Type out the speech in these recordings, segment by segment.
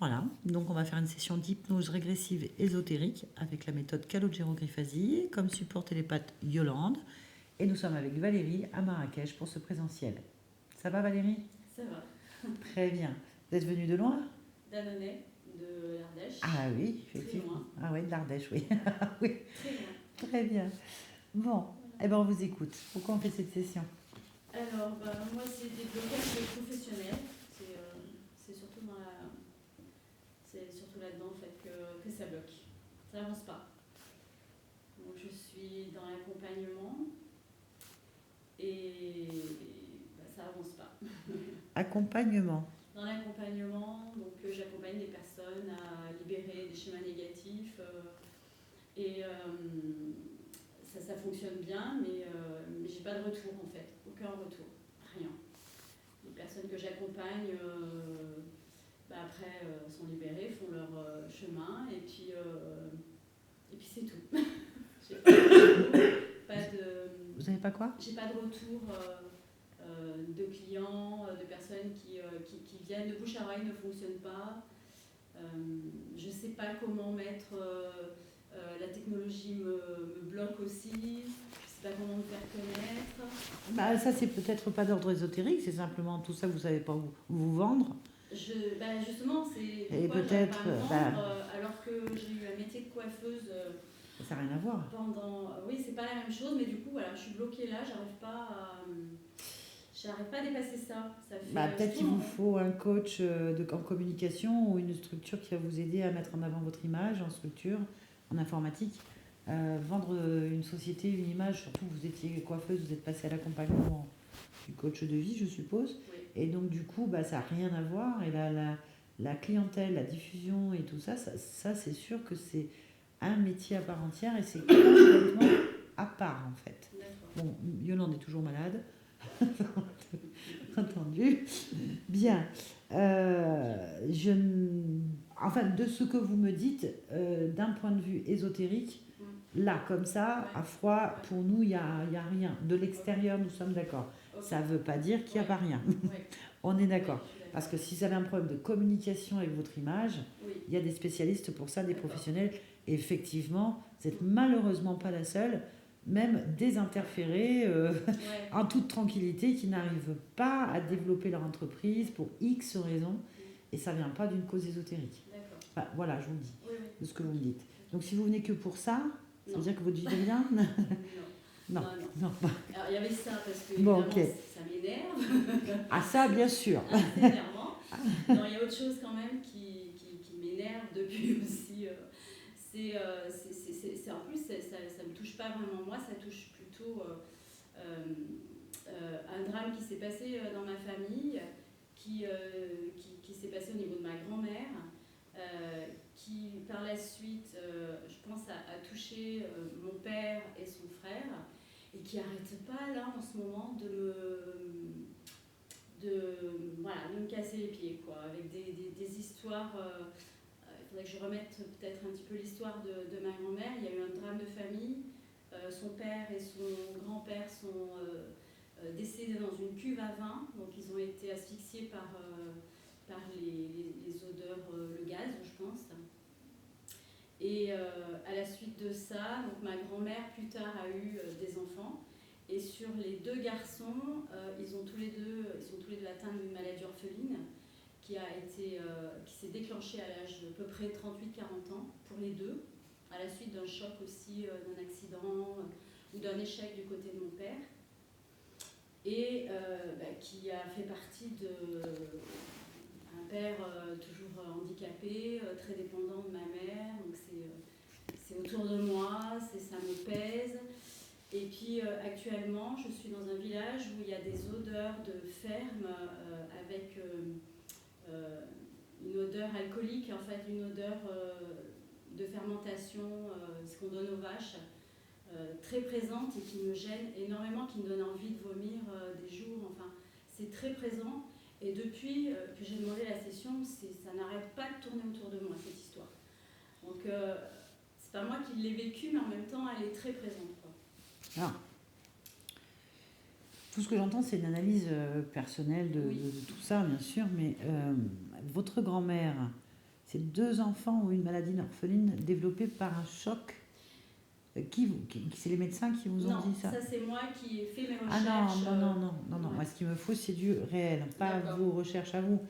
Voilà, donc on va faire une session d'hypnose régressive ésotérique avec la méthode Calogero Griffasi, comme support télépathe Yolande. Et nous sommes avec Valérie à Marrakech pour ce présentiel. Ça va Valérie? Ça va. Très bien. Vous êtes venue de loin? D'Annonay, de l'Ardèche. Ah oui, Très effectivement. loin. Ah oui, de l'Ardèche, oui. Oui, Très loin. très bien. Bon, Voilà. eh ben on vous écoute. Pourquoi on fait cette session? Alors, moi, c'est des blocages professionnels. C'est surtout c'est surtout là-dedans en fait que ça bloque. Ça n'avance pas. Donc, je suis dans l'accompagnement et ça avance pas. Accompagnement. Dans l'accompagnement, donc j'accompagne des personnes à libérer des schémas négatifs et ça fonctionne bien, mais j'ai pas de retour en fait, aucun retour, rien. Les personnes que j'accompagne, après sont libérées, font leur chemin et puis c'est tout. J'ai pas de, Vous savez pas quoi? j'ai pas de retour de clients, de personnes qui viennent, le bouche à oreille ne fonctionne pas. Je sais pas comment mettre, la technologie me bloque aussi, je sais pas comment me faire connaître. Bah, ça, c'est peut-être pas d'ordre ésotérique, c'est simplement tout ça, vous savez pas où vous vendre. Justement, c'est Et pourquoi j'arrive peut-être, pas à me vendre alors que j'ai eu un métier de coiffeuse ça n'a rien à voir. pendant. Oui, c'est pas la même chose, mais du coup, voilà, je suis bloquée là, j'arrive pas à dépasser ça. Ça fait. Bah, peut-être qu'il vous faut un coach en communication ou une structure qui va vous aider à mettre en avant votre image en structure, en informatique. Vendre une société, une image, surtout vous étiez coiffeuse, vous êtes passé à l'accompagnement du coach de vie, je suppose. Oui. Et donc, du coup, bah, ça n'a rien à voir. Et la clientèle, la diffusion et tout ça, ça c'est sûr que c'est un métier à part entière et c'est complètement à part en fait. D'accord. Bon, Yolande est toujours malade. Entendu. Bien. Je, enfin, de ce que vous me dites, d'un point de vue ésotérique, là, comme ça, Ouais. à froid, pour nous, il n'y a rien. De l'extérieur, nous sommes d'accord. Ok. Ça ne veut pas dire qu'il n'y a pas rien. Ouais. On est d'accord. Oui, je suis d'accord. Parce que si vous avez un problème de communication avec votre image, Oui. il y a des spécialistes pour ça, des D'accord. professionnels. Et effectivement, vous n'êtes malheureusement pas la seule, même des interférés Ouais. en toute tranquillité qui n'arrivent pas à développer leur entreprise pour X raisons. Et ça ne vient pas d'une cause ésotérique. D'accord. Enfin, voilà, je vous le dis, Oui, oui. de ce que vous me dites. Donc si vous venez que pour ça, ça veut Non. dire que votre vie est bien? Non. Non, Non, non. Alors, il y avait ça parce que Bon, évidemment, ok. ça m'énerve. Ah ça, bien sûr. Assez énervant. Non, il y a autre chose quand même qui m'énerve depuis aussi. En plus, ça me touche pas vraiment moi, ça touche plutôt un drame qui s'est passé dans ma famille, qui s'est passé au niveau de ma grand-mère, qui par la suite, je pense, a touché mon père et son frère, et qui n'arrête pas là en ce moment de me casser les pieds, quoi, avec des histoires. Il faudrait que je remette peut-être un petit peu l'histoire de ma grand-mère. Il y a eu un drame de famille. Son père et son grand-père sont décédés dans une cuve à vin. Donc ils ont été asphyxiés par les odeurs, le gaz, je pense. Et à la suite de ça, donc ma grand-mère plus tard a eu des enfants. Et sur les deux garçons, ils sont tous les deux atteints d'une maladie orpheline qui s'est déclenchée à l'âge de peu près 38-40 ans pour les deux, à la suite d'un choc aussi, d'un accident ou d'un échec du côté de mon père, et qui a fait partie d'un père toujours handicapé, très dépendant de ma mère, donc c'est autour de moi, ça me pèse. Et puis actuellement, je suis dans un village où il y a des odeurs de ferme avec une odeur alcoolique, en fait, une odeur de fermentation, ce qu'on donne aux vaches, très présente et qui me gêne énormément, qui me donne envie de vomir des jours. Enfin, c'est très présent. Et depuis que j'ai demandé la session, ça n'arrête pas de tourner autour de moi, cette histoire. Donc, c'est pas moi qui l'ai vécue, mais en même temps, elle est très présente, quoi. Alors, tout ce que j'entends, c'est une analyse personnelle de Oui. tout ça, bien sûr, mais votre grand-mère, c'est 2 enfants ou une maladie orpheline développée par un choc. C'est les médecins qui vous ont Non, dit ça? ça c'est moi qui ai fait mes Ah recherches. non. Moi, ce qu'il me faut, c'est du réel, pas D'accord. vos recherches à vous.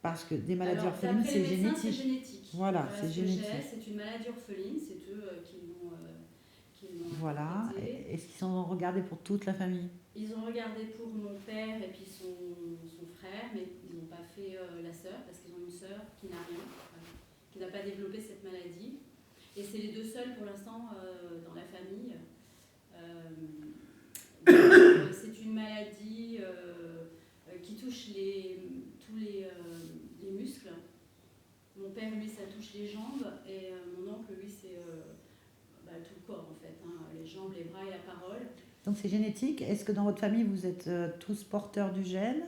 Parce que des maladies Alors, orphelines, d'après c'est les médecins, c'est génétique. génétique. Voilà, c'est ce que génétique. j'ai, c'est une maladie orpheline, c'est eux qui l'ont Voilà. traité. Est-ce qu'ils ont regardé pour toute la famille? Ils ont regardé pour mon père et puis son frère, mais ils n'ont pas fait la sœur, parce qu'ils ont une sœur qui n'a rien, qui n'a pas développé cette maladie. Et c'est les 2 seuls pour l'instant dans la famille. C'est une maladie qui touche tous les muscles. Mon père, lui, ça touche les jambes, et mon oncle, lui, c'est tout le corps, en fait, hein, les jambes, les bras et la parole. Donc c'est génétique. Est-ce que dans votre famille, vous êtes tous porteurs du gène?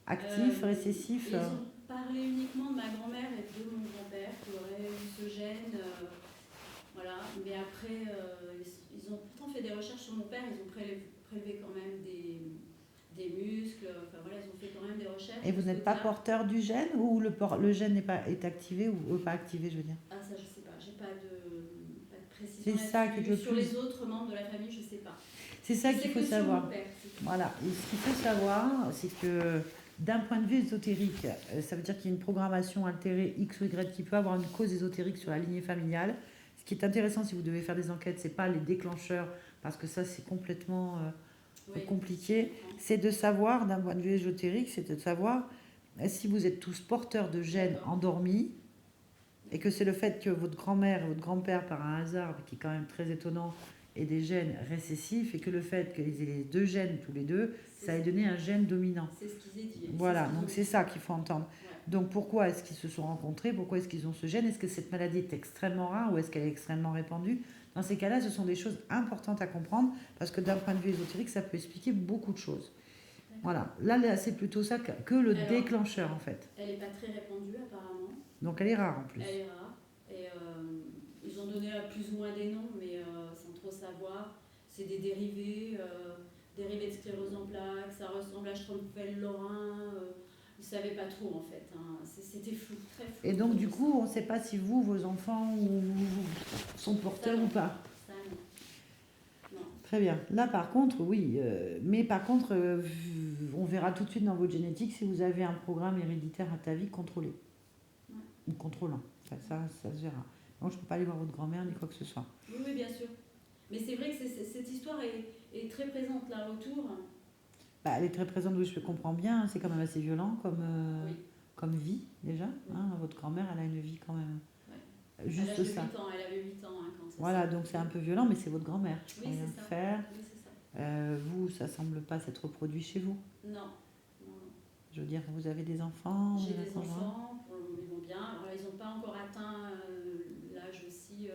Actifs, récessifs? Ils ont parlé uniquement de ma grand-mère et de mon grand-père qui auraient eu ce gène. Voilà. Mais après, ils ont pourtant fait des recherches sur mon père. Ils ont prélevé quand même des muscles. Enfin voilà, ils ont fait quand même des recherches. Et vous n'êtes pas porteur du gène, ou le gène est activé ou pas activé, je veux dire? Ah, ça, je sais pas. J'ai pas de précision. C'est ça qui est le sur plus... les autres membres de la famille, je sais pas. C'est ça qu'il faut savoir. Père, voilà. Et ce qu'il faut savoir, c'est que d'un point de vue ésotérique, ça veut dire qu'il y a une programmation altérée X ou Y qui peut avoir une cause ésotérique sur la lignée familiale. Ce qui est intéressant, si vous devez faire des enquêtes, c'est pas les déclencheurs, parce que ça c'est complètement compliqué. C'est de savoir, d'un point de vue ésotérique, c'est de savoir si vous êtes tous porteurs de gènes endormis, et que c'est le fait que votre grand-mère et votre grand-père, par un hasard qui est quand même très étonnant, aient des gènes récessifs, et que le fait qu'ils aient les 2 gènes tous les deux, ça ait donné un gène dominant. C'est ce qu'ils aient dit. Voilà, donc c'est ça qu'il faut entendre. Ouais. Donc pourquoi est-ce qu'ils se sont rencontrés? Pourquoi est-ce qu'ils ont ce gène? Est-ce que cette maladie est extrêmement rare ou est-ce qu'elle est extrêmement répandue? Dans ces cas-là, ce sont des choses importantes à comprendre, parce que d'un point de vue ésotérique, ça peut expliquer beaucoup de choses. Voilà, là c'est plutôt ça que le déclencheur en fait. Elle n'est pas très répandue apparemment. Donc elle est rare en plus. Elle est rare. Et ils ont donné plus ou moins des noms, mais sans trop savoir. C'est des dérivés de sclérose en plaques, ça ressemble à Stromfeld-Lorrain. Ils ne savaient pas trop en fait. Hein. C'était flou, très flou. Et donc du coup, on ne sait pas si vos enfants sont porteurs ou pas. Ça, non. Très bien. Là, par contre, oui. Mais par contre, on verra tout de suite dans votre génétique si vous avez un programme héréditaire atavique contrôlé. Ouais. Ou contrôlant. Enfin, ça se verra. Donc, je ne peux pas aller voir votre grand-mère ni quoi que ce soit. Oui, bien sûr. Mais c'est vrai que cette histoire est très présente là autour. Bah, elle est très présente, oui, je comprends bien. C'est quand même assez violent comme vie, déjà. Oui. Hein, votre grand-mère, elle a une vie quand même. Ouais. Juste elle ça. 8 ans, elle avait 8 ans hein, quand ça. Voilà, donc c'est un peu violent, mais c'est votre grand-mère. Oui, c'est ça. Faire. Oui, c'est ça. Vous, ça semble pas s'être reproduit chez vous? Non. Je veux dire, vous avez des enfants? J'ai des enfants, ils vont bien. Alors, ils n'ont pas encore atteint l'âge aussi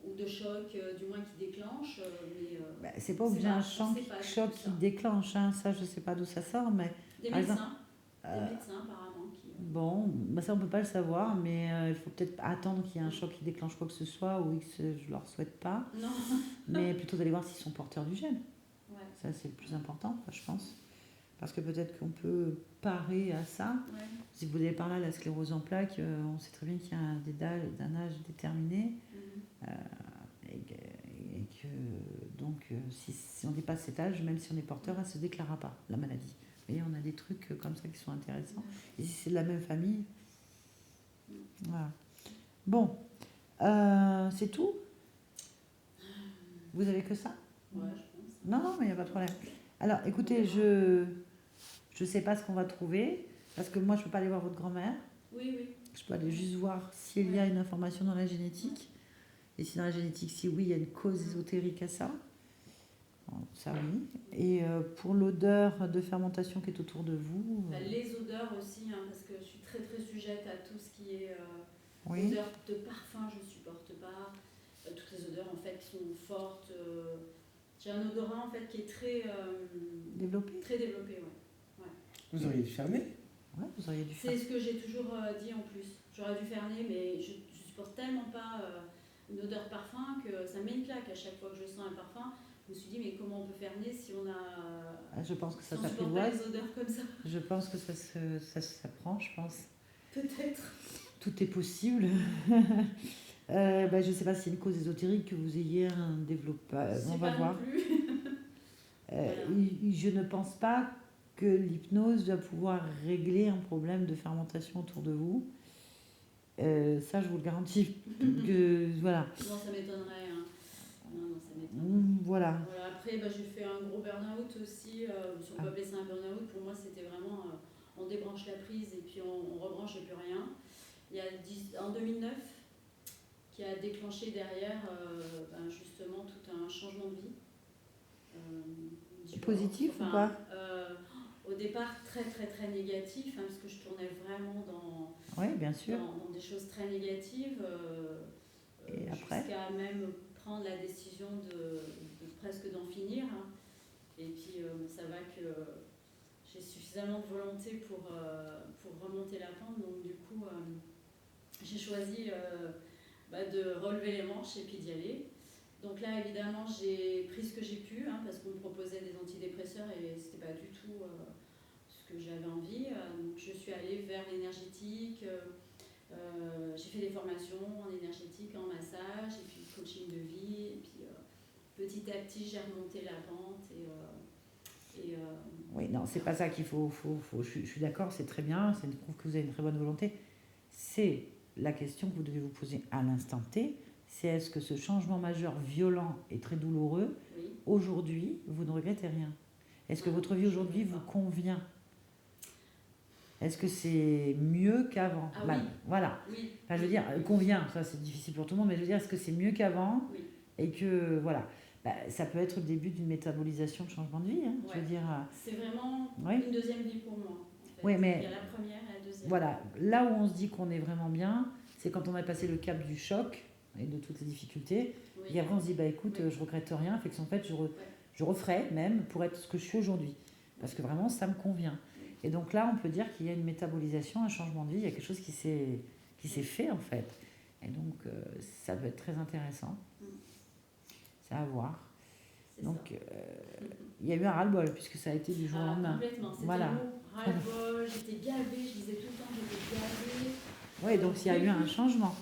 ou de choc, du moins qui déclenche. C'est pas obligé un choc qui déclenche, hein. Ça je sais pas d'où ça sort, mais... Des médecins, apparemment. Bon, ça on peut pas le savoir, mais il faut peut-être attendre qu'il y ait un choc qui déclenche quoi que ce soit, ou X, je leur souhaite pas. Non. Mais plutôt d'aller voir s'ils sont porteurs du gène. Ouais. Ça c'est le plus important, je pense. Parce que peut-être qu'on peut parer à ça. Ouais. Si vous avez par là la sclérose en plaques, on sait très bien qu'il y a d'un âge déterminé. Et que donc si on dépasse cet âge, même si on est porteur, elle ne se déclarera pas, la maladie. Et on a des trucs comme ça qui sont intéressants. Et si c'est de la même famille, voilà. Bon, c'est tout? Vous avez que ça? Ouais, je pense. Non, mais il n'y a pas de problème. Alors, écoutez, je sais pas ce qu'on va trouver, parce que moi, je peux pas aller voir votre grand-mère. Oui. Je peux aller juste voir s'il y a une information dans la génétique. Et si dans la génétique, si oui, il y a une cause ésotérique à ça. Bon, ça oui. Et pour l'odeur de fermentation qui est autour de vous... Les odeurs aussi, hein, parce que je suis très très sujette à tout ce qui est odeur de parfum, je ne supporte pas. Toutes les odeurs en fait qui sont fortes. J'ai un odorat en fait qui est très développé. Très développé, ouais. Vous auriez dû fermer. Ouais, vous auriez dû fermer. C'est ce que j'ai toujours dit en plus. J'aurais dû fermer, mais je supporte tellement pas une odeur parfum que ça me met une claque à chaque fois que je sens un parfum. je me suis dit, mais comment on peut faire nez si on a... Je pense que ça si on supporte s'apprivoise. pas les odeurs comme ça. Je pense que ça s'apprend, je pense. Peut-être. Tout est possible. Je ne sais pas si c'est une cause ésotérique que vous ayez un développement. On va voir. Non plus. Voilà. Je ne pense pas que l'hypnose va pouvoir régler un problème de fermentation autour de vous. Ça, je vous le garantis. Voilà. Non, ça m'étonnerait. Hein. Non, ça m'étonnerait. Voilà. Après, j'ai fait un gros burn-out aussi. Si on peut appeler ça un burn-out, pour moi, c'était vraiment on débranche la prise et puis on rebranche et plus rien. Il y a en 2009 qui a déclenché derrière justement tout un changement de vie. Positif ou pas? Au départ, très très très négatif, parce que je tournais vraiment oui, bien sûr. dans des choses très négatives. Et après jusqu'à même prendre la décision de presque d'en finir. Hein. Et puis, ça va que j'ai suffisamment de volonté pour remonter la pente. Donc, du coup, j'ai choisi de relever les manches et puis d'y aller. Donc là, évidemment, j'ai pris ce que j'ai pu, parce qu'on me proposait des antidépresseurs et c'était pas du tout ce que j'avais envie. Donc je suis allée vers l'énergétique. J'ai fait des formations en énergétique, en massage, et puis coaching de vie. Et puis petit à petit, j'ai remonté la pente. Oui, non, c'est pas ça qu'il faut. Je suis d'accord, c'est très bien, ça prouve que vous avez une très bonne volonté. C'est la question que vous devez vous poser à l'instant T. C'est est-ce que ce changement majeur, violent et très douloureux, oui. Aujourd'hui, vous ne regrettez rien? Est-ce que votre vie aujourd'hui vous convient? Est-ce que c'est mieux qu'avant? Oui. Voilà. Oui. Enfin, je veux dire, convient, ça c'est difficile pour tout le monde, mais je veux dire, est-ce que c'est mieux qu'avant? Oui. Et que, voilà, ça peut être le début d'une métabolisation de changement de vie. Hein, ouais. Je veux dire, c'est vraiment une deuxième vie pour moi. En fait. Oui, mais il y a la première et la deuxième. Voilà, là où on se dit qu'on est vraiment bien, c'est quand on a passé le cap du choc et de toutes les difficultés. Oui. Et après, on se dit, écoute, je regrette rien. Fait que en fait, je referai même pour être ce que je suis aujourd'hui. Parce que vraiment, ça me convient. Et donc là, on peut dire qu'il y a une métabolisation, un changement de vie. Il y a quelque chose qui s'est fait, en fait. Et donc, ça peut être très intéressant. C'est à voir. Donc, il y a eu un ras-le-bol, puisque ça a été du jour au lendemain. Complètement. C'était ras-le-bol. J'étais gavée. Je disais tout le temps, j'étais gavée. Oui, donc il y a eu un changement.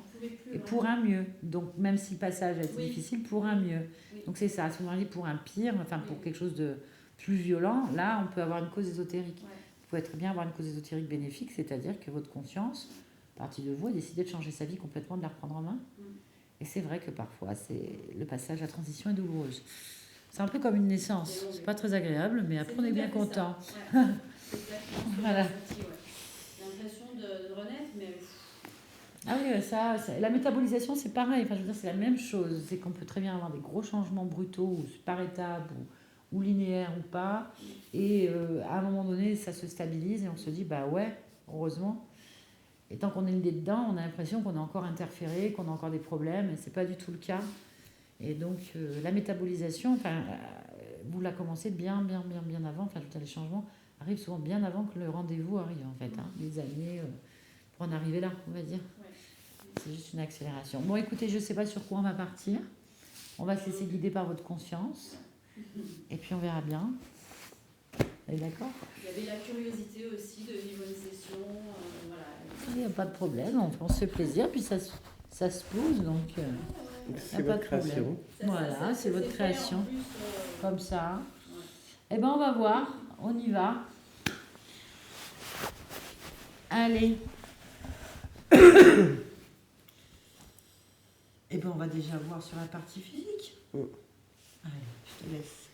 Et pour un mieux. Donc, même si le passage a été difficile, pour un mieux. Oui. Donc, c'est ça. À ce moment-là, pour un pire, pour quelque chose de plus violent, là, on peut avoir une cause ésotérique. Ouais. Vous pouvez très bien avoir une cause ésotérique bénéfique, c'est-à-dire que votre conscience, partie de vous, a décidé de changer sa vie complètement, de la reprendre en main. Et c'est vrai que parfois, le passage, la transition est douloureuse. C'est un peu comme une naissance. C'est pas très agréable, mais après, on est bien content. Ouais. Voilà. J'ai l'impression de renaître, mais... Ah oui, la métabolisation, c'est pareil. Enfin, je veux dire, c'est la même chose. C'est qu'on peut très bien avoir des gros changements brutaux, ou par étapes, ou linéaires, ou pas. Et à un moment donné, ça se stabilise et on se dit, ouais, heureusement. Et tant qu'on est le nez dedans, on a l'impression qu'on a encore interféré, qu'on a encore des problèmes. Et c'est pas du tout le cas. Et donc, la métabolisation, vous la commencez bien avant. Enfin, je veux dire, les changements arrivent souvent bien avant que le rendez-vous arrive, en fait. Les années pour en arriver là, on va dire. C'est juste une accélération. Bon, écoutez, je ne sais pas sur quoi on va partir. On va se laisser guider par votre conscience. Et puis, on verra bien. Vous êtes d'accord? Il y avait la curiosité aussi de vivre une session. Voilà. Il n'y a pas de problème. On se fait plaisir. Puis, ça se pose. Donc, c'est votre création. Voilà, c'est votre création. Plus, comme ça. Ouais. Eh bien, on va voir. On y va. Allez. Eh bien, on va déjà voir sur la partie physique. Allez, je te laisse.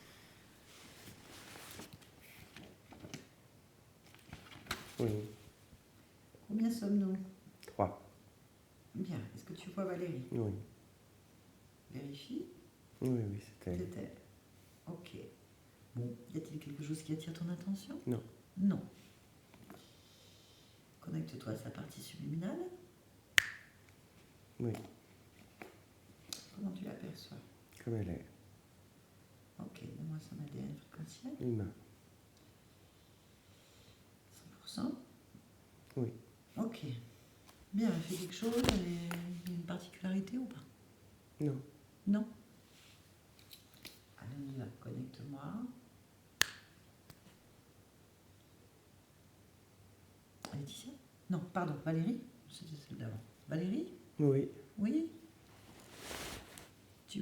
Oui. Combien sommes-nous? 3. Bien. Est-ce que tu vois Valérie? Oui. Vérifie. Oui, c'était. C'était. Ok. Bon, y a-t-il quelque chose qui attire ton attention? Non. Non. Connecte-toi à sa partie subliminale. Oui. Comment tu l'aperçois? Comme elle est. Ok, donne-moi son ADN fréquentiel. Humain. 100%? Oui. Ok. Bien, elle fait quelque chose, elle a une particularité ou pas? Non. Non. on y va. Connecte-moi. Laetitia? Non, pardon, Valérie? C'était celle d'avant. Valérie? Oui. Oui? Tu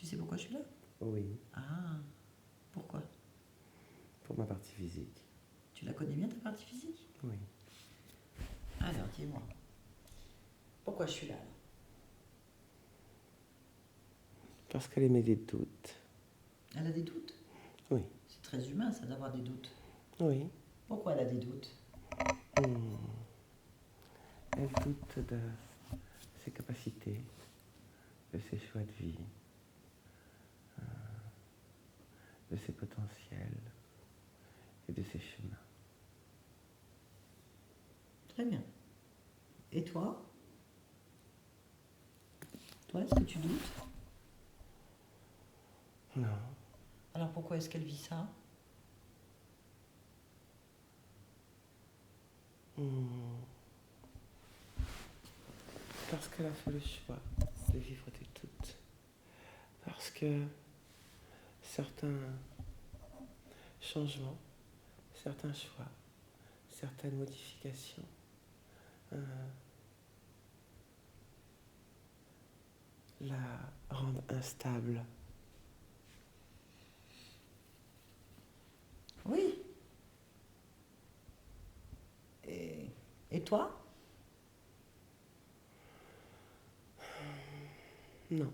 sais pourquoi je suis là? Oui. Ah, pourquoi? Pour ma partie physique. Tu la connais bien ta partie physique? Oui. Alors, dis-moi. Pourquoi je suis là? Parce qu'elle émet des doutes. Elle a des doutes? Oui. C'est très humain, ça, d'avoir des doutes. Oui. Pourquoi elle a des doutes? Hmm. Elle doute de ses capacités, de ses choix de vie, de ses potentiels et de ses chemins. Très bien. Et toi? Toi, est-ce que tu doutes? Non. Alors pourquoi est-ce qu'elle vit ça? Hmm. Parce qu'elle a fait le choix de vivre des doutes. Parce que certains changements, certains choix, certaines modifications la rendent instable. Oui. Et toi? Non.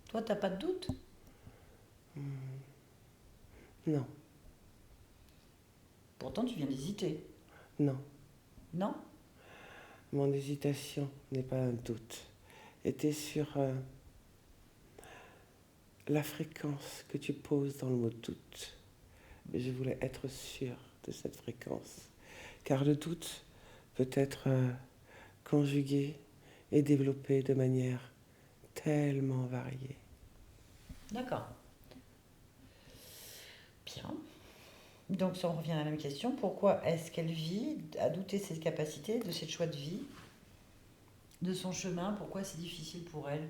Toi, t'as pas de doute? Non. Pourtant, tu viens d'hésiter. Non. Non? Mon hésitation n'est pas un doute. Était sur la fréquence que tu poses dans le mot doute. Mais je voulais être sûre de cette fréquence. Car le doute peut être conjugué et développé de manière tellement variée. D'accord. Bien. Donc, si on revient à la même question, pourquoi est-ce qu'elle vit à douter de ses capacités, de ses choix de vie, de son chemin? Pourquoi c'est difficile pour elle?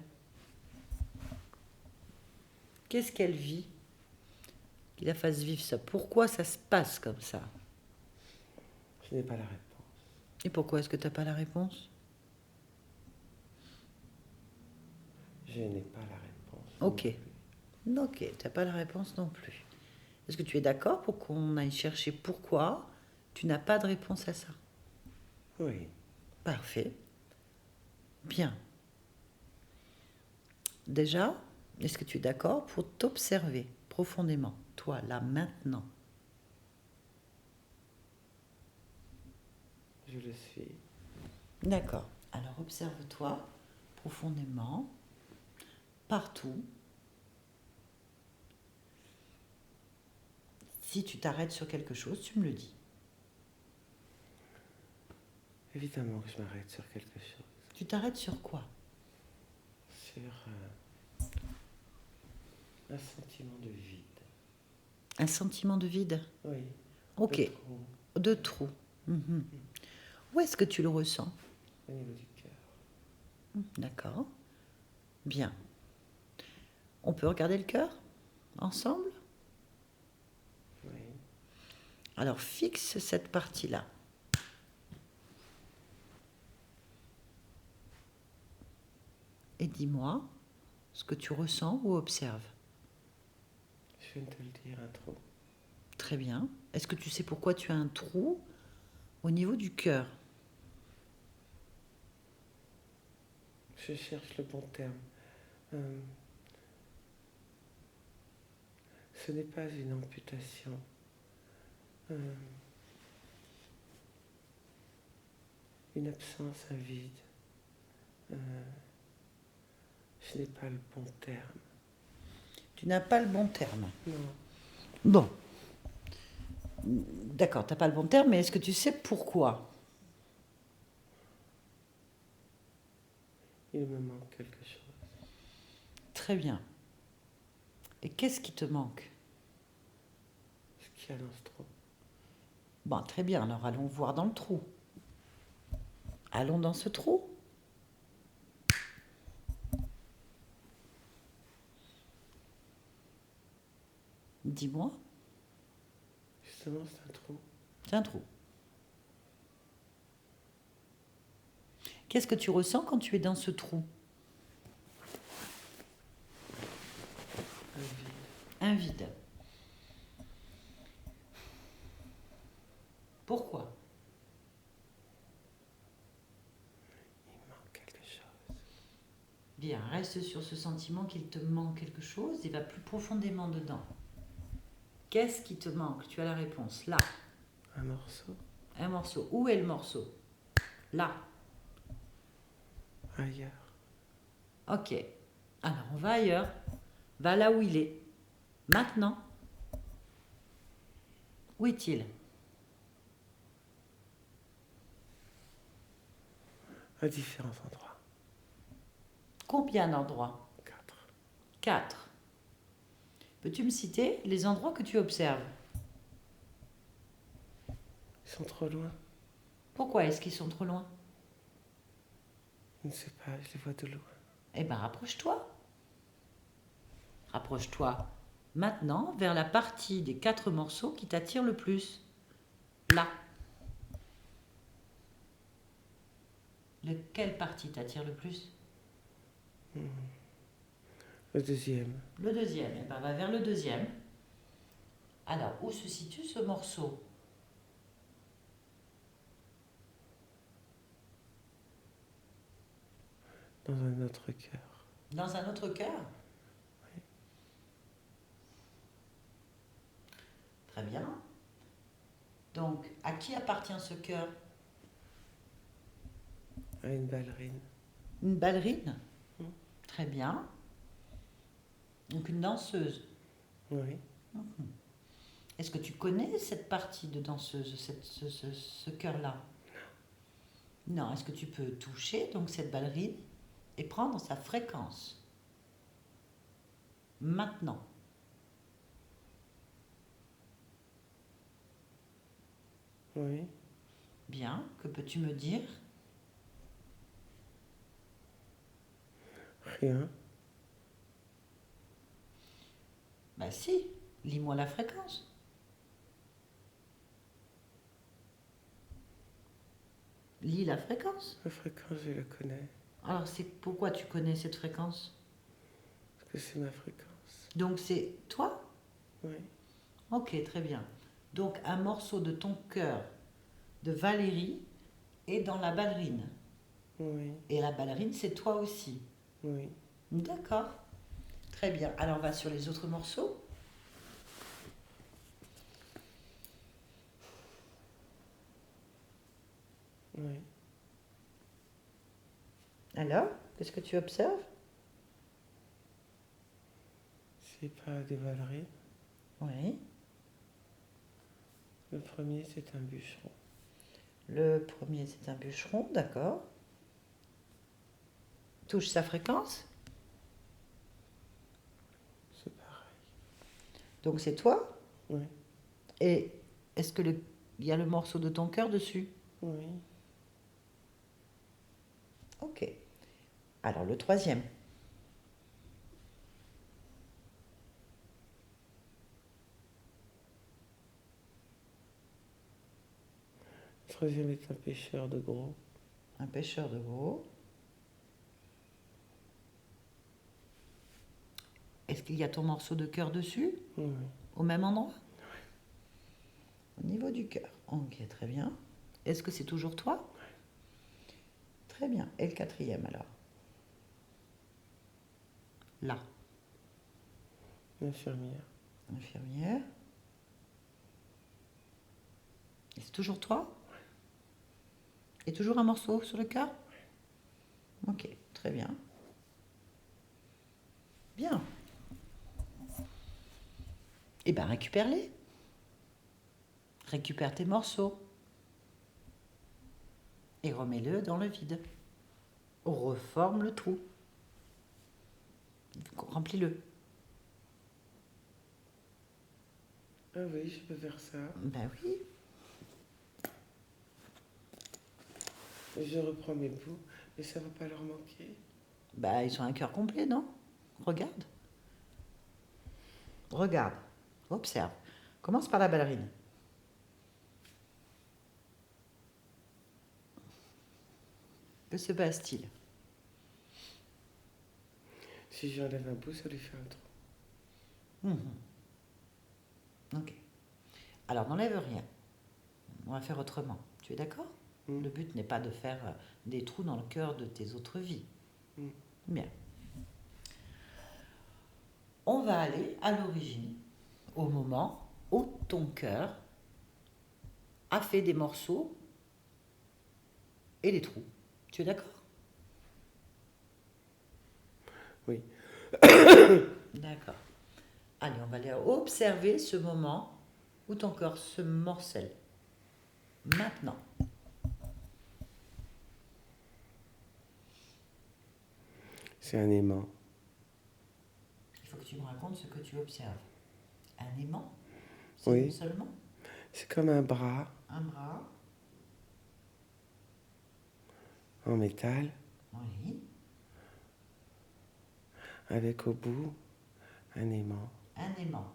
Qu'est-ce qu'elle vit qui la fasse vivre ça? Pourquoi ça se passe comme ça? Je n'ai pas la réponse. Et pourquoi est-ce que tu n'as pas la réponse? Je n'ai pas la réponse. Ok. non Ok, tu n'as pas la réponse non plus. Est-ce que tu es d'accord pour qu'on aille chercher pourquoi tu n'as pas de réponse à ça? plus. Oui. Parfait. Bien. Déjà, est-ce que tu es d'accord pour t'observer profondément, toi, là, maintenant? Je le suis. D'accord. Alors observe-toi profondément, partout. Si tu t'arrêtes sur quelque chose, tu me le dis. Évidemment que je m'arrête sur quelque chose. Tu t'arrêtes sur quoi? Sur un sentiment de vide. Un sentiment de vide? Oui. Ok. De trou De trou. Mhm. Où est-ce que tu le ressens? au niveau du cœur. D'accord. Bien. On peut regarder le cœur ensemble? Oui. Alors fixe cette partie-là. Et dis-moi ce que tu ressens ou observes. Je viens de te le dire, un trou. Très bien. Est-ce que tu sais pourquoi tu as un trou au niveau du cœur? Je cherche le bon terme. Ce n'est pas une amputation. Une absence, un vide. Je n'ai pas le bon terme. Tu n'as pas le bon terme. Non. Bon. D'accord, tu n'as pas le bon terme, mais est-ce que tu sais pourquoi? Il me manque quelque chose. Très bien. Et qu'est-ce qui te manque? Ce qu'il y a dans ce trou. Bon, très bien, alors allons voir dans le trou. Allons dans ce trou. Dis-moi. Justement, c'est un trou. C'est un trou. Qu'est-ce que tu ressens quand tu es dans ce trou? Un vide. Un vide. Pourquoi? Il manque quelque chose. Bien, reste sur ce sentiment qu'il te manque quelque chose et va plus profondément dedans. Qu'est-ce qui te manque? Tu as la réponse. Là. Un morceau. Un morceau. Où est le morceau? Là. Ailleurs. Ok. Alors, on va ailleurs. Va là où il est. Maintenant. Où est-il? À différents endroits. Combien d'endroits? 4. 4. Peux-tu me citer les endroits que tu observes? Ils sont trop loin. Pourquoi est-ce qu'ils sont trop loin? Je ne sais pas, je les vois de loin. Eh bien, rapproche-toi. Rapproche-toi maintenant vers la partie des 4 morceaux qui t'attire le plus. Là. Quelle partie t'attire le plus? Le deuxième. Le deuxième. Eh bien, va vers le deuxième. Alors, où se situe ce morceau? Dans un autre cœur. Dans un autre cœur? Oui. Très bien. Donc, à qui appartient ce cœur? À une ballerine. Une ballerine? Mm. Très bien. Donc, une danseuse. Oui. Est-ce que tu connais cette partie de danseuse, ce cœur-là? Non. Est-ce que tu peux toucher donc cette ballerine et prendre sa fréquence? Maintenant. Oui. Bien. Que peux-tu me dire? Rien. Bah si. Lis-moi la fréquence. Lis la fréquence. La fréquence, je la connais. Alors, c'est pourquoi tu connais cette fréquence? Parce que c'est ma fréquence. Donc, c'est toi? Oui. Ok, très bien. Donc, un morceau de ton cœur de Valérie est dans la ballerine. Oui. Et la ballerine, c'est toi aussi. Oui. D'accord. Très bien. Alors, on va sur les autres morceaux. Oui. Alors, qu'est-ce que tu observes? C'est pas des ballerines. Oui. Le premier, c'est un bûcheron. Le premier, c'est un bûcheron, d'accord. Touche sa fréquence. C'est pareil. Donc, c'est toi. Oui. Et est-ce que il y a le morceau de ton cœur dessus? Oui. Ok. Alors, le troisième. Le troisième est un pêcheur de gros. Un pêcheur de veau. Est-ce qu'il y a ton morceau de cœur dessus? Oui. Au même endroit? Au niveau du cœur. Ok, très bien. Est-ce que c'est toujours toi? Très bien. Et le quatrième alors? Là. L'infirmière. Infirmière. Et c'est toujours toi? Et toujours un morceau sur le cœur? Ok, très bien. Bien. Eh bien, récupère-les. Récupère tes morceaux. Et remets-le dans le vide. Reforme le trou. Remplis-le. Ah oui, je peux faire ça. Ben oui. Je reprends mes bouts, mais ça va pas leur manquer. Bah, ils ont un cœur complet, non? Regarde. Regarde. Observe. Commence par la ballerine. Que se passe-t-il? Si j'enlève un bout, ça lui fait un trou. Ok. Alors, n'enlève rien. On va faire autrement. Tu es d'accord? Le but n'est pas de faire des trous dans le cœur de tes autres vies. Bien. On va aller à l'origine, au moment où ton cœur a fait des morceaux et des trous. Tu es d'accord? Oui. D'accord. Allez, on va aller observer ce moment où ton corps se morcelle. Maintenant. C'est un aimant. Il faut que tu me racontes ce que tu observes. Un aimant? C'est Oui. une seulement? C'est comme un bras Un bras? en métal, Oui. avec au bout un aimant. Un aimant.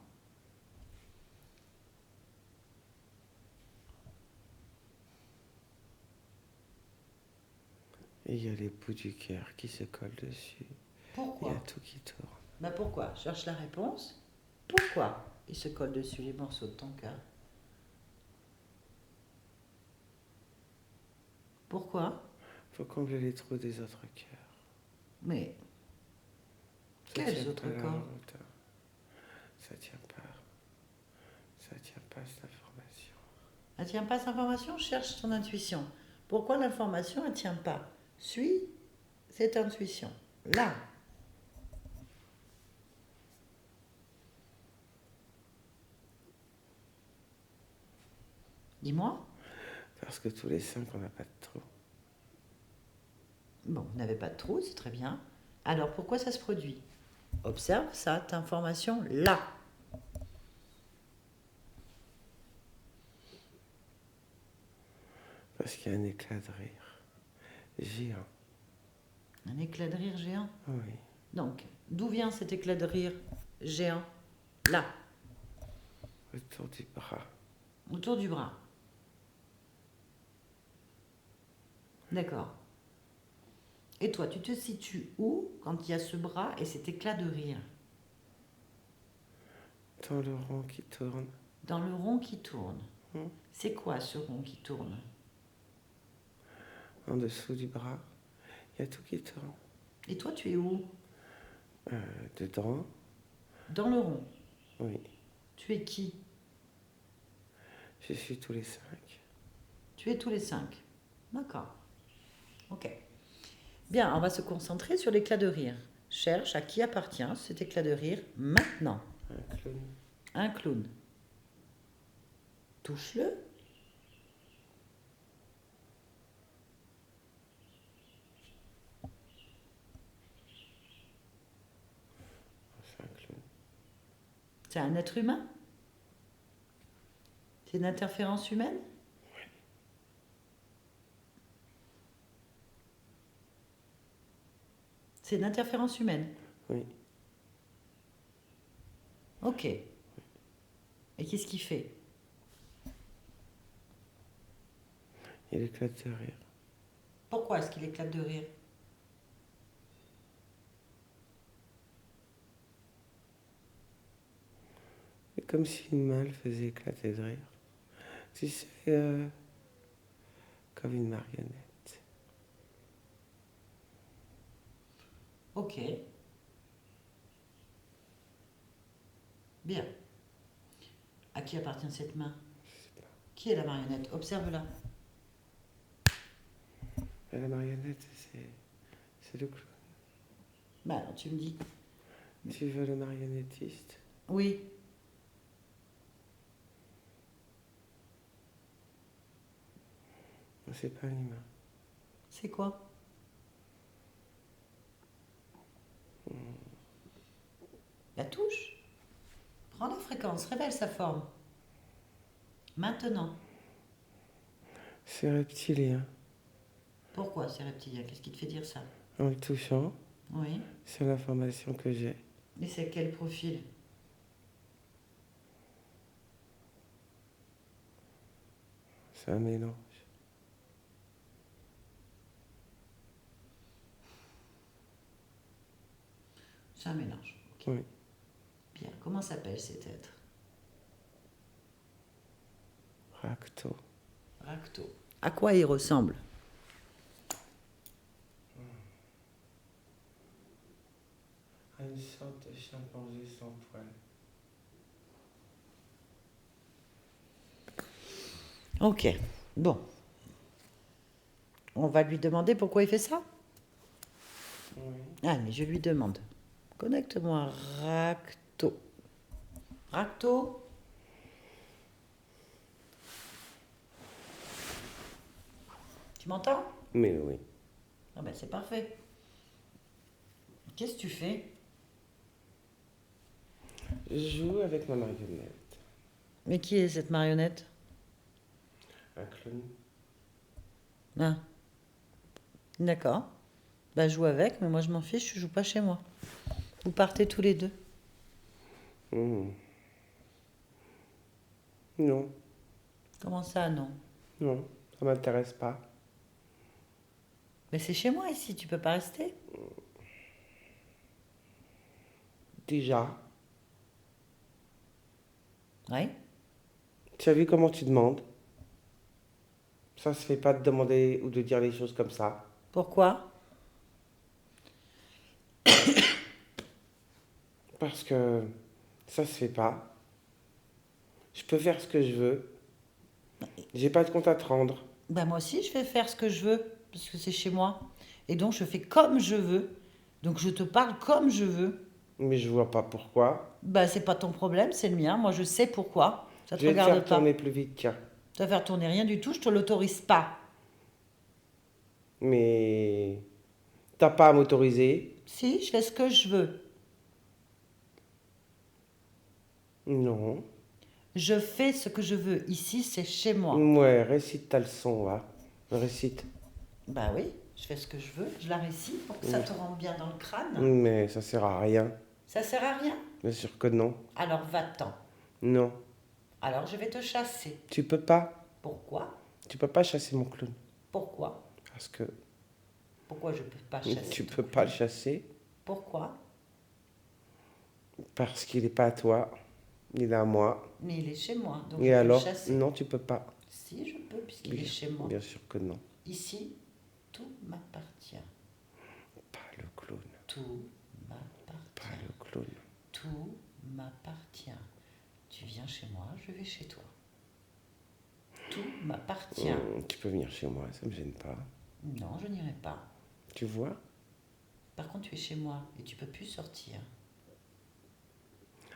Et il y a les bouts du cœur qui se collent dessus. Pourquoi? Il y a tout qui tourne. Ben pourquoi? Cherche la réponse. Pourquoi il se colle dessus les morceaux de ton cœur? Pourquoi? Faut combler les trous des autres cœurs. Mais Ça quels tient autres pas la corps? route, hein. Ça tient pas. Ça tient pas cette information. Elle tient pas cette information? Cherche ton intuition. Pourquoi l'information ne tient pas? Suis cette intuition. Là. Dis-moi. Parce que tous les 5, on n'a pas de trou. Bon, vous n'avez pas de trou, c'est très bien. Alors pourquoi ça se produit? Observe cette information là. Parce qu'il y a un éclat de rire géant. Un éclat de rire géant. Oui. Donc, d'où vient cet éclat de rire géant? Là, Autour du bras. autour du bras. D'accord. Et toi, tu te situes où quand il y a ce bras et cet éclat de rire? Dans le rond qui tourne. Dans le rond qui tourne. Hmm. C'est quoi ce rond qui tourne? En dessous du bras, il y a tout qui tourne. Et toi, tu es où? Dedans, Dans le rond. oui. Tu es qui? Je suis tous les 5. Tu es tous les 5. D'accord. Ok. Bien, on va se concentrer sur l'éclat de rire. Cherche à qui appartient cet éclat de rire maintenant. Un clown. Un clown. Touche-le. C'est un clown. C'est un être humain? C'est une interférence humaine? C'est une interférence humaine? Oui. Ok. Et qu'est-ce qu'il fait? Il éclate de rire. Pourquoi est-ce qu'il éclate de rire? C'est comme si une main le faisait éclater de rire. Tu sais, comme une marionnette. Ok. Bien. À qui appartient cette main? Je sais pas. Qui est la marionnette? Observe-la. La marionnette, c'est le clown. Bah alors tu me dis. Tu veux le marionnettiste? Oui. C'est pas un humain. C'est quoi? La touche. Prends la fréquence, révèle sa forme. Maintenant. C'est reptilien. Pourquoi c'est reptilien? Qu'est-ce qui te fait dire ça? En le touchant, Oui. c'est l'information que j'ai. Et c'est quel profil? C'est un mélange. C'est un mélange. Oui. Bien. Comment s'appelle cet être? Racto. Racto. À quoi il ressemble? À une sorte de chimpanzé sans poil. Ok. Bon. On va lui demander pourquoi il fait ça? Oui. Allez, je lui demande. Connecte-moi Racto. Racto? Tu m'entends? Mais oui. Ah ben c'est parfait. Qu'est-ce que tu fais? Je joue avec ma marionnette. Mais qui est cette marionnette? Un clown. Ah. D'accord. Bah joue avec, mais moi je m'en fiche, je joue pas chez moi. Vous partez tous les deux. Non, Comment ça, non? non, ça m'intéresse pas. Mais c'est chez moi ici, tu peux pas rester? Déjà, Oui. tu as vu comment tu demandes? Ça se fait pas de demander ou de dire les choses comme ça. Pourquoi? Parce que ça se fait pas. Je peux faire ce que je veux. J'ai pas de compte à te rendre. Ben moi aussi, je vais faire ce que je veux, parce que c'est chez moi. Et donc je fais comme je veux. Donc je te parle comme je veux. Mais je vois pas pourquoi. Ben c'est pas ton problème, c'est le mien. Moi je sais pourquoi. Ça te Je vais te regarde faire pas. tourner plus vite, tiens. Ça va faire tourner rien du tout, je te l'autorise pas. Mais t'as pas à m'autoriser. Si, je fais ce que je veux. Non. Je fais ce que je veux. Ici, c'est chez moi. Ouais, récite ta leçon, va. Récite. Bah oui, je fais ce que je veux. Je la récite pour que ça te rentre bien dans le crâne. Mais ça sert à rien. Ça sert à rien. Bien sûr que non. Alors va-t'en. Non. Alors je vais te chasser. Tu peux pas. Pourquoi? Tu peux pas chasser mon clown. Pourquoi? Parce que Pourquoi je peux pas chasser? tu ton peux clown? pas le chasser. Pourquoi? Parce qu'il est pas à toi. Il est à moi. Mais il est chez moi, donc Et je peux alors? le chasser. Non, tu peux pas. Si, je peux, puisqu'il est Bien, chez moi. bien sûr que non. Ici, tout m'appartient. Pas le clown. Tout Pas m'appartient. le clown. Tout m'appartient. Tu viens chez moi, je vais chez toi. Tout m'appartient. Tu peux venir chez moi, ça me gêne pas. Non, je n'irai pas. Tu vois? Par contre, tu es chez moi et tu peux plus sortir.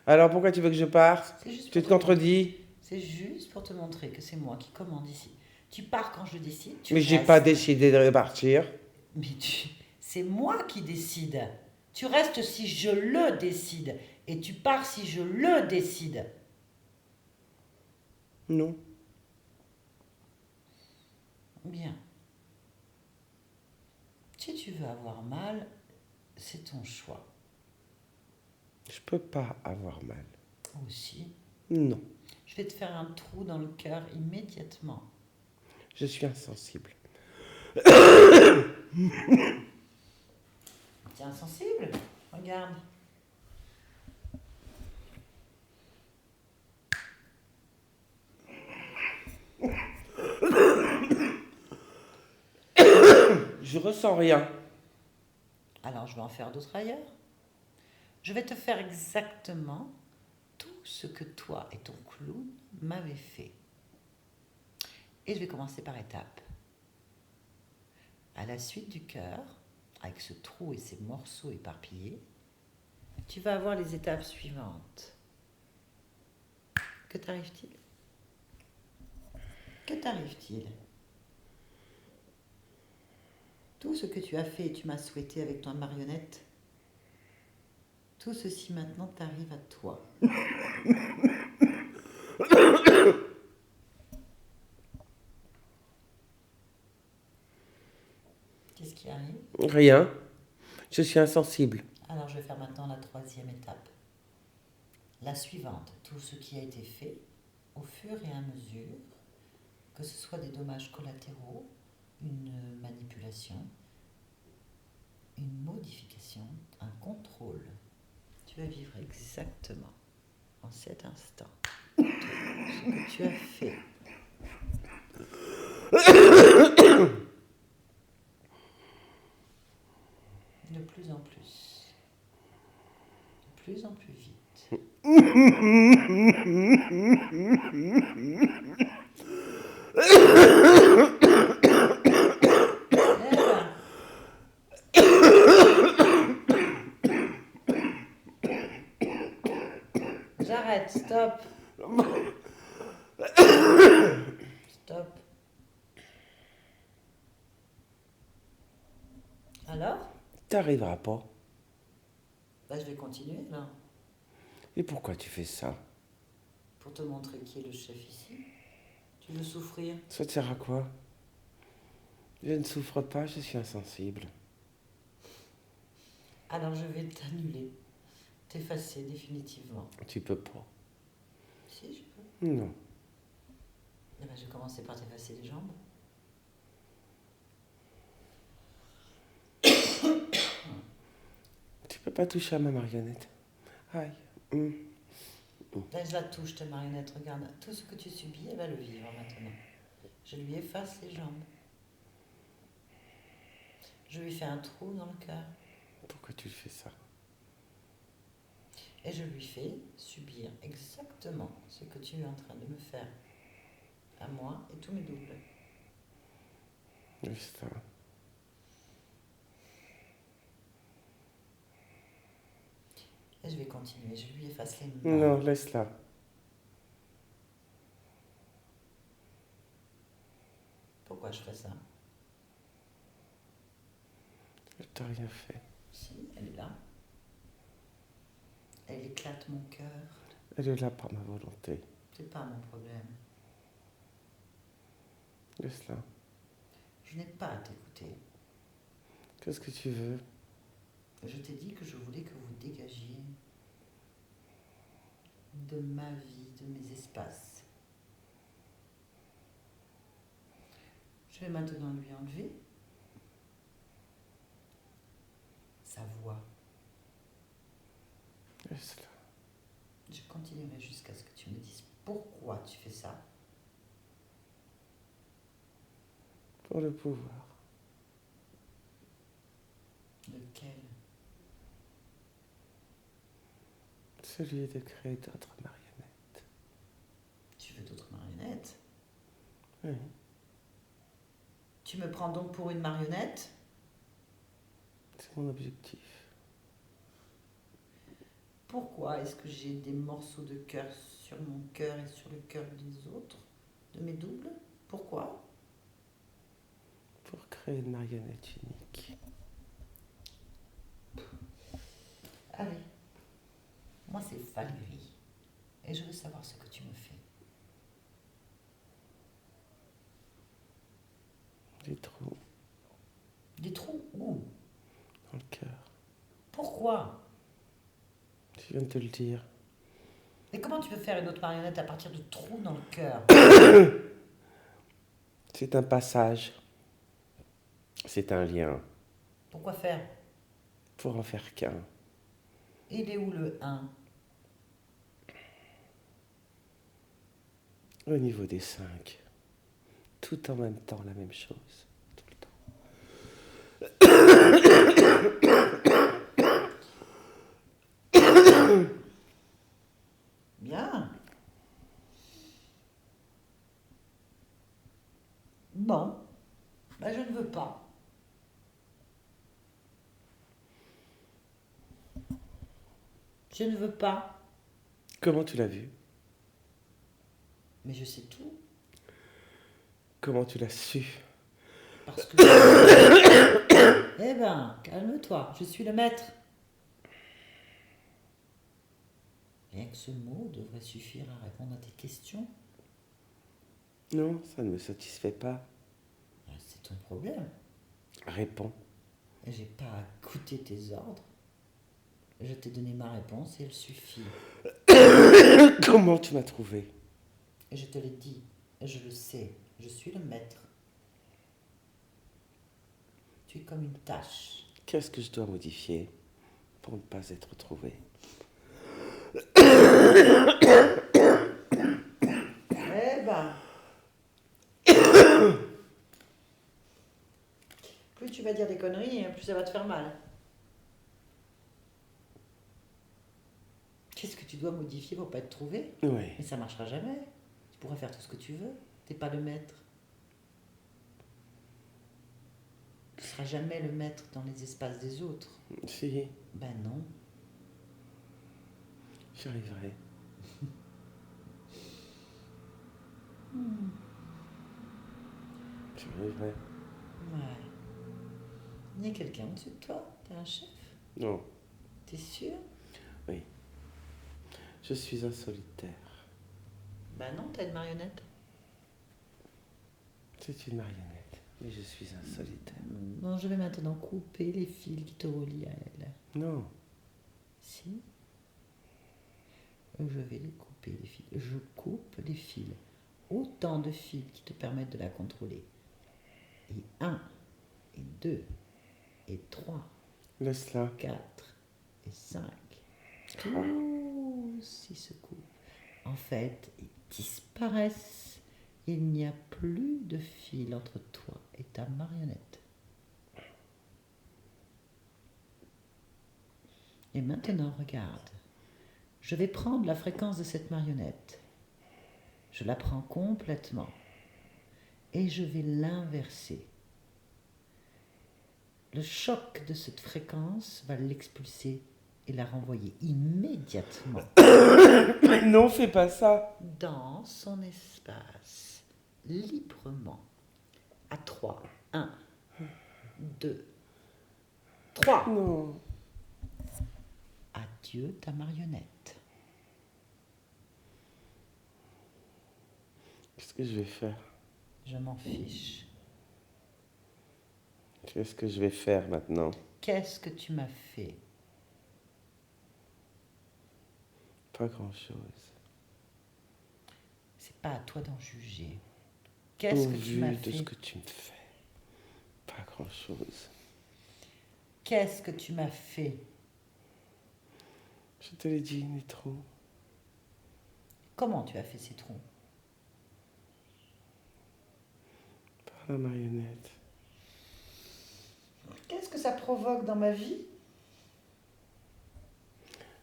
Alors pourquoi tu veux que je parte? C'est juste Tu pour te contredis? C'est juste pour te montrer que c'est moi qui commande ici. Tu pars quand je décide. Tu Mais j'ai restes. pas décidé de partir. Mais c'est moi qui décide. Tu restes si je le décide. Et tu pars si je le décide. Non. Bien. Si tu veux avoir mal, c'est ton choix. Je peux pas avoir mal. Aussi. Non. Je vais te faire un trou dans le cœur immédiatement. Je suis insensible. T'es insensible? Regarde. Je ressens rien. Alors je vais en faire d'autres ailleurs. Je vais te faire exactement tout ce que toi et ton clown m'avez fait. Et je vais commencer par étapes. À la suite du cœur, avec ce trou et ces morceaux éparpillés, tu vas avoir les étapes suivantes. Que t'arrive-t-il? Que t'arrive-t-il? Tout ce que tu as fait et tu m'as souhaité avec ton marionnette, tout ceci maintenant t'arrive à toi. Qu'est-ce qui arrive? Rien. Je suis insensible. Alors je vais faire maintenant la troisième étape. La suivante, tout ce qui a été fait, au fur et à mesure, que ce soit des dommages collatéraux, une manipulation, une modification, un contrôle. Tu vas vivre exactement en cet instant tout ce que tu as fait. De plus en plus vite. J'arrête, stop. Stop. Alors? T'arriveras pas. Bah, je vais continuer là, Et pourquoi tu fais ça? pour te montrer qui est le chef ici. Tu veux souffrir? Ça te sert à quoi? Je ne souffre pas, je suis insensible. Alors je vais t'annuler, t'effacer définitivement. Tu peux pas. Si, je peux. Non. Eh ben, je vais commencer par t'effacer les jambes. Tu peux pas toucher à ma marionnette. Aïe. Là, je la touche, ta marionnette. Regarde, tout ce que tu subis, elle va le vivre maintenant. Je lui efface les jambes. Je lui fais un trou dans le cœur. Pourquoi tu fais ça? Et je lui fais subir exactement ce que tu es en train de me faire. À moi et tous mes doubles. Juste ça. Et je vais continuer. Je lui efface les mains. Non, laisse-la. Pourquoi je fais ça? Je t'ai rien fait. Si, elle est là. Elle éclate mon cœur. Elle est là par ma volonté. C'est pas mon problème. Laisse-la. Je n'ai pas à t'écouter. Qu'est-ce que tu veux? Je t'ai dit que je voulais que vous dégagiez de ma vie, de mes espaces. Je vais maintenant lui enlever sa voix. Laisse-la. Je continuerai jusqu'à ce que tu me dises pourquoi tu fais ça. Pour le pouvoir. Lequel? Celui de créer d'autres marionnettes. Tu veux d'autres marionnettes? Oui. Tu me prends donc pour une marionnette? C'est mon objectif. Pourquoi est-ce que j'ai des morceaux de cœur sur mon cœur et sur le cœur des autres, de mes doubles? Pourquoi? Pour créer une marionnette unique. Allez, moi c'est Valérie, et je veux savoir ce que tu me fais. Des trous Des trous où? dans le cœur. Pourquoi? Je viens de te le dire. Mais comment tu peux faire une autre marionnette à partir de trous dans le cœur? C'est un passage. C'est un lien. Pourquoi faire? Pour en faire qu'un. Il est où le 1? Au niveau des 5. Tout en même temps, la même chose. Tout le temps. Bien. Bon, ben je ne veux pas. Je ne veux pas. Comment tu l'as vu? Mais je sais tout. Comment tu l'as su? Parce que... Eh ben, calme-toi, je suis le maître. Rien que ce mot devrait suffire à répondre à tes questions. Non, ça ne me satisfait pas. C'est ton problème. Réponds. J'ai pas à écouter tes ordres. Je t'ai donné ma réponse et elle suffit. Comment tu m'as trouvé? Et je te l'ai dit, je le sais, Je suis le maître. Tu es comme une tâche. Qu'est-ce que je dois modifier pour ne pas être trouvé? Eh ben, plus tu vas dire des conneries, plus ça va te faire mal. Qu'est-ce que tu dois modifier pour pas être trouvé? Oui. Mais ça marchera jamais. Tu pourras faire tout ce que tu veux. T'es pas le maître. Tu seras jamais le maître dans les espaces des autres. Si, Ben non. j'y arriverai. J'y arriverai. Ouais. Il y a quelqu'un au-dessus de toi? T'es un chef? Non, T'es sûr? je suis un solitaire. Ben non, t'as une marionnette. C'est une marionnette, mais je suis un solitaire. Non, je vais maintenant couper les fils qui te relient à elle. Non, Si. Je vais les couper, les fils. Je coupe les fils. Autant de fils qui te permettent de la contrôler. Et 1, et 2, et 3, laisse-la. 4, et 5. Tous ils se coupent. En fait, ils disparaissent. Il n'y a plus de fil entre toi et ta marionnette. Et maintenant, regarde. Je vais prendre la fréquence de cette marionnette. Je la prends complètement. Et je vais l'inverser. Le choc de cette fréquence va l'expulser et la renvoyer immédiatement Mais non, fais pas ça. dans son espace, librement. À 3. 1, 2, 3. Non. Adieu ta marionnette. Qu'est-ce que je vais faire? Je m'en fiche. Qu'est-ce que je vais faire maintenant? Qu'est-ce que tu m'as fait? Pas grand-chose. C'est pas à toi d'en juger. Qu'est-ce Au que tu vu m'as de fait? ce que tu me fais. Pas grand-chose. Qu'est-ce que tu m'as fait? Je te l'ai dit, Nitro. Comment tu as fait ces trous? Par la marionnette. Qu'est-ce que ça provoque dans ma vie?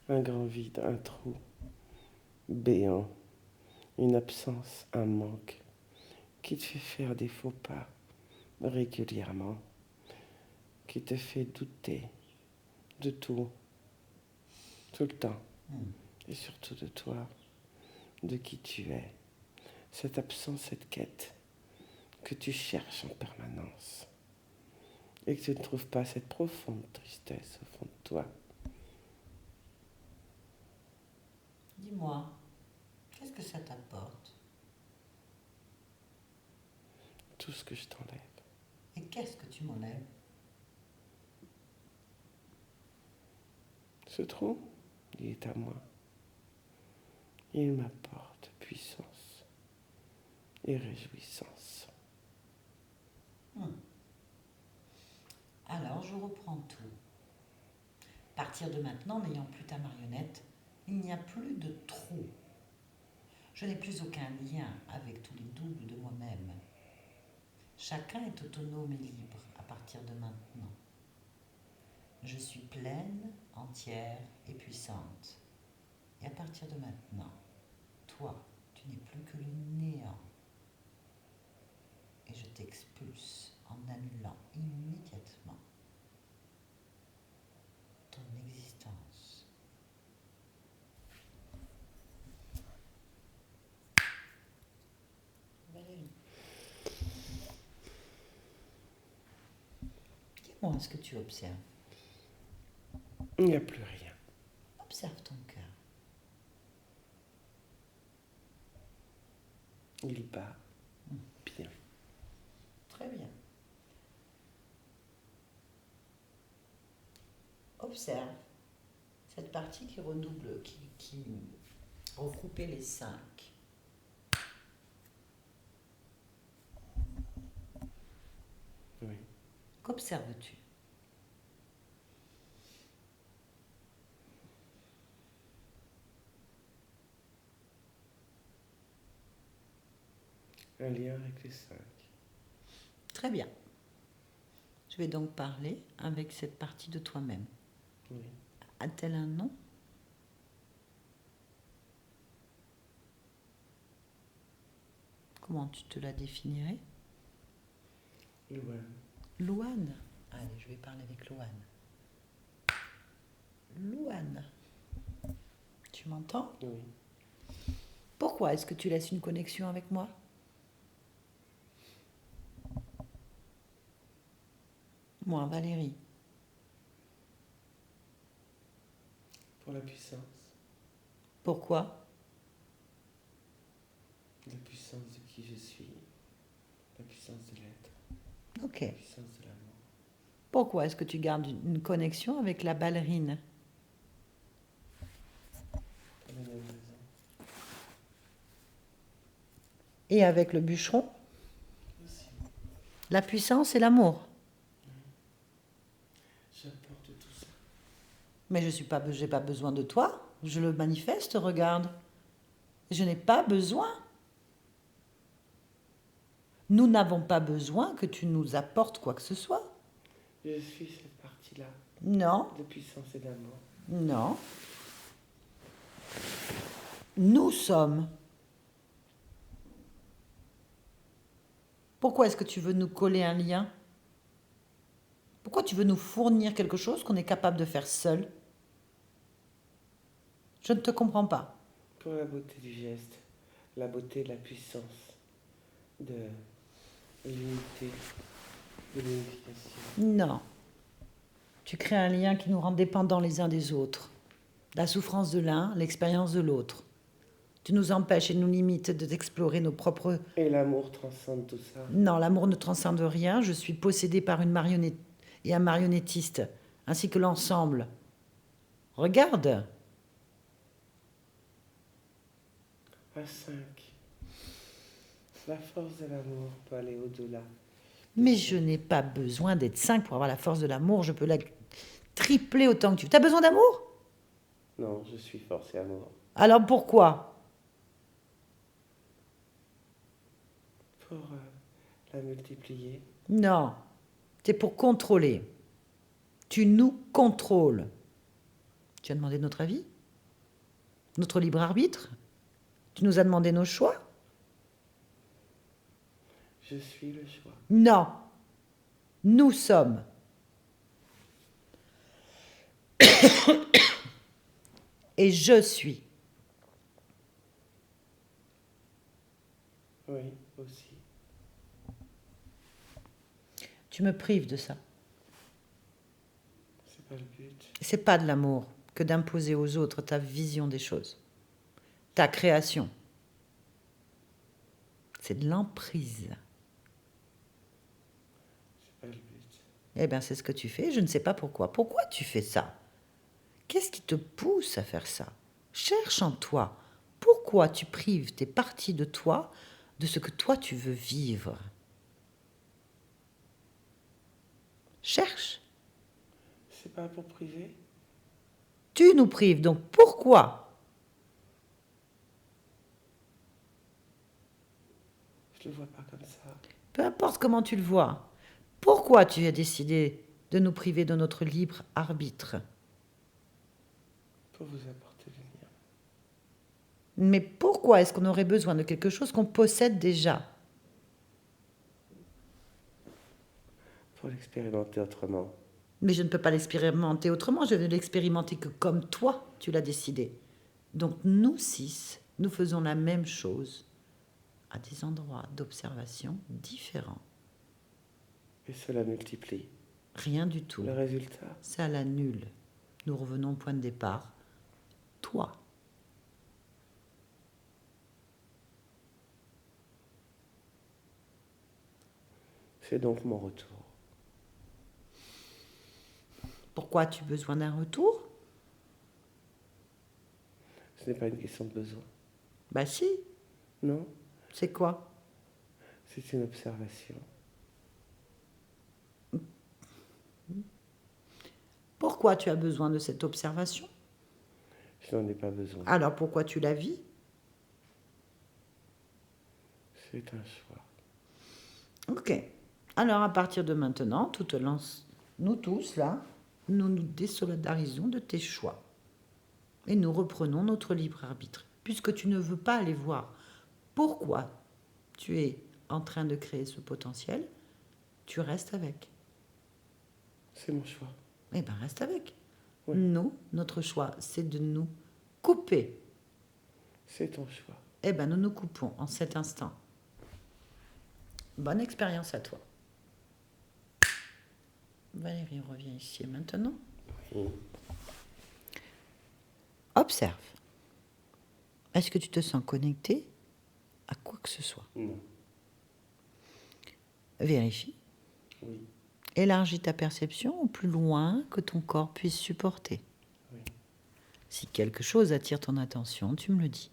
Un grand vide, un trou. Béant. Une absence, un manque. Qui te fait faire des faux pas régulièrement. Qui te fait douter de tout. Tout le temps. Et surtout de toi. De qui tu es. Cette absence, cette quête que tu cherches en permanence. Et que tu ne trouves pas cette profonde tristesse au fond de toi. Dis-moi, qu'est-ce que ça t'apporte? Tout ce que je t'enlève. Et qu'est-ce que tu m'enlèves? Ce trou, il est à moi. Il m'apporte puissance et réjouissance. Alors je reprends tout. À partir de maintenant, n'ayant plus ta marionnette, il n'y a plus de trou. Je n'ai plus aucun lien avec tous les doubles de moi-même. Chacun est autonome et libre à partir de maintenant. Je suis pleine, entière et puissante. Et à partir de maintenant, toi, tu n'es plus que le néant. Et je t'expulse en annulant immédiatement ton existence. Valérie, dis-moi ce que tu observes. Il n'y a plus rien. Observe ton cœur. Il bat bien. Très bien. Observe cette partie qui redouble, qui regroupait les 5. Qu'observes-tu? Un lien avec les 5. Très bien. Je vais donc parler avec cette partie de toi-même. Oui. A-t-elle un nom? Comment tu te la définirais? Louane. Louane. Allez, je vais parler avec Louane. Louane. Tu m'entends? Oui. Pourquoi est-ce que tu laisses une connexion avec moi? Moi, Valérie. Pour la puissance. Pourquoi? La puissance de qui je suis. La puissance de l'être. Ok. La puissance de l'amour. Pourquoi est-ce que tu gardes une connexion avec la ballerine? Pour la même raison. Et avec le bûcheron? Aussi. La puissance et l'amour. J'apporte tout ça. Mais j'ai pas besoin de toi. Je le manifeste, regarde. Je n'ai pas besoin. Nous n'avons pas besoin que tu nous apportes quoi que ce soit. Je suis cette partie-là Non, de puissance et d'amour. non. Nous sommes. Pourquoi est-ce que tu veux nous coller un lien? Pourquoi tu veux nous fournir quelque chose qu'on est capable de faire seul? Je ne te comprends pas. Pour la beauté du geste, la beauté de la puissance, de l'unité, de l'unification. Non. Tu crées un lien qui nous rend dépendants les uns des autres. La souffrance de l'un, l'expérience de l'autre. Tu nous empêches et nous limites d'explorer nos propres... Et l'amour transcende tout ça. Non, l'amour ne transcende rien. Je suis possédée par une marionnette et un marionnettiste, ainsi que l'ensemble. Regarde. À 5. La force de l'amour peut aller au-delà. Mais je n'ai pas besoin d'être 5 pour avoir la force de l'amour. Je peux la tripler autant que tu veux. T'as besoin d'amour? Non, je suis force et amour. Alors pourquoi? Pour la multiplier. Non. C'est pour contrôler. Tu nous contrôles. Tu as demandé notre avis? Notre libre arbitre? Tu nous as demandé nos choix? Je suis le choix. Non. Nous sommes. Et je suis. Oui, aussi. Tu me prives de ça. C'est pas le but. C'est pas de l'amour que d'imposer aux autres ta vision des choses, ta création. C'est de l'emprise. C'est pas le but. Eh bien, c'est ce que tu fais. Je ne sais pas pourquoi. Pourquoi tu fais ça? Qu'est-ce qui te pousse à faire ça? Cherche en toi. Pourquoi tu prives tes parties de toi de ce que toi tu veux vivre? Cherche. C'est pas pour priver. Tu nous prives, donc pourquoi? Je le vois pas comme ça. Peu importe comment tu le vois. Pourquoi tu as décidé de nous priver de notre libre arbitre? Pour vous apporter le lien. Mais pourquoi est-ce qu'on aurait besoin de quelque chose qu'on possède déjà? Pour l'expérimenter autrement. Mais je ne peux pas l'expérimenter autrement, je ne l'expérimenter que comme toi, tu l'as décidé. Donc nous 6, nous faisons la même chose à des endroits d'observation différents. Et cela multiplie. Rien du tout. Le résultat. Ça l'annule. Nous revenons au point de départ. Toi. C'est donc mon retour. Pourquoi as-tu besoin d'un retour? Ce n'est pas une question de besoin. Bah si. Non, C'est quoi? c'est une observation. Pourquoi tu as besoin de cette observation? Je n'en ai pas besoin. Alors pourquoi tu la vis? C'est un choix. Ok. Alors à partir de maintenant, nous tous là, nous nous désolidarisons de tes choix. Et nous reprenons notre libre arbitre. Puisque tu ne veux pas aller voir pourquoi tu es en train de créer ce potentiel, tu restes avec. C'est mon choix. Eh bien, reste avec. Oui. Nous, notre choix, c'est de nous couper. C'est ton choix. Eh bien, nous nous coupons en cet instant. Bonne expérience à toi. Valérie revient ici et maintenant. Oui. Observe. Est-ce que tu te sens connecté à quoi que ce soit? Non. Vérifie. Oui. Élargis ta perception au plus loin que ton corps puisse supporter. Oui. Si quelque chose attire ton attention, tu me le dis.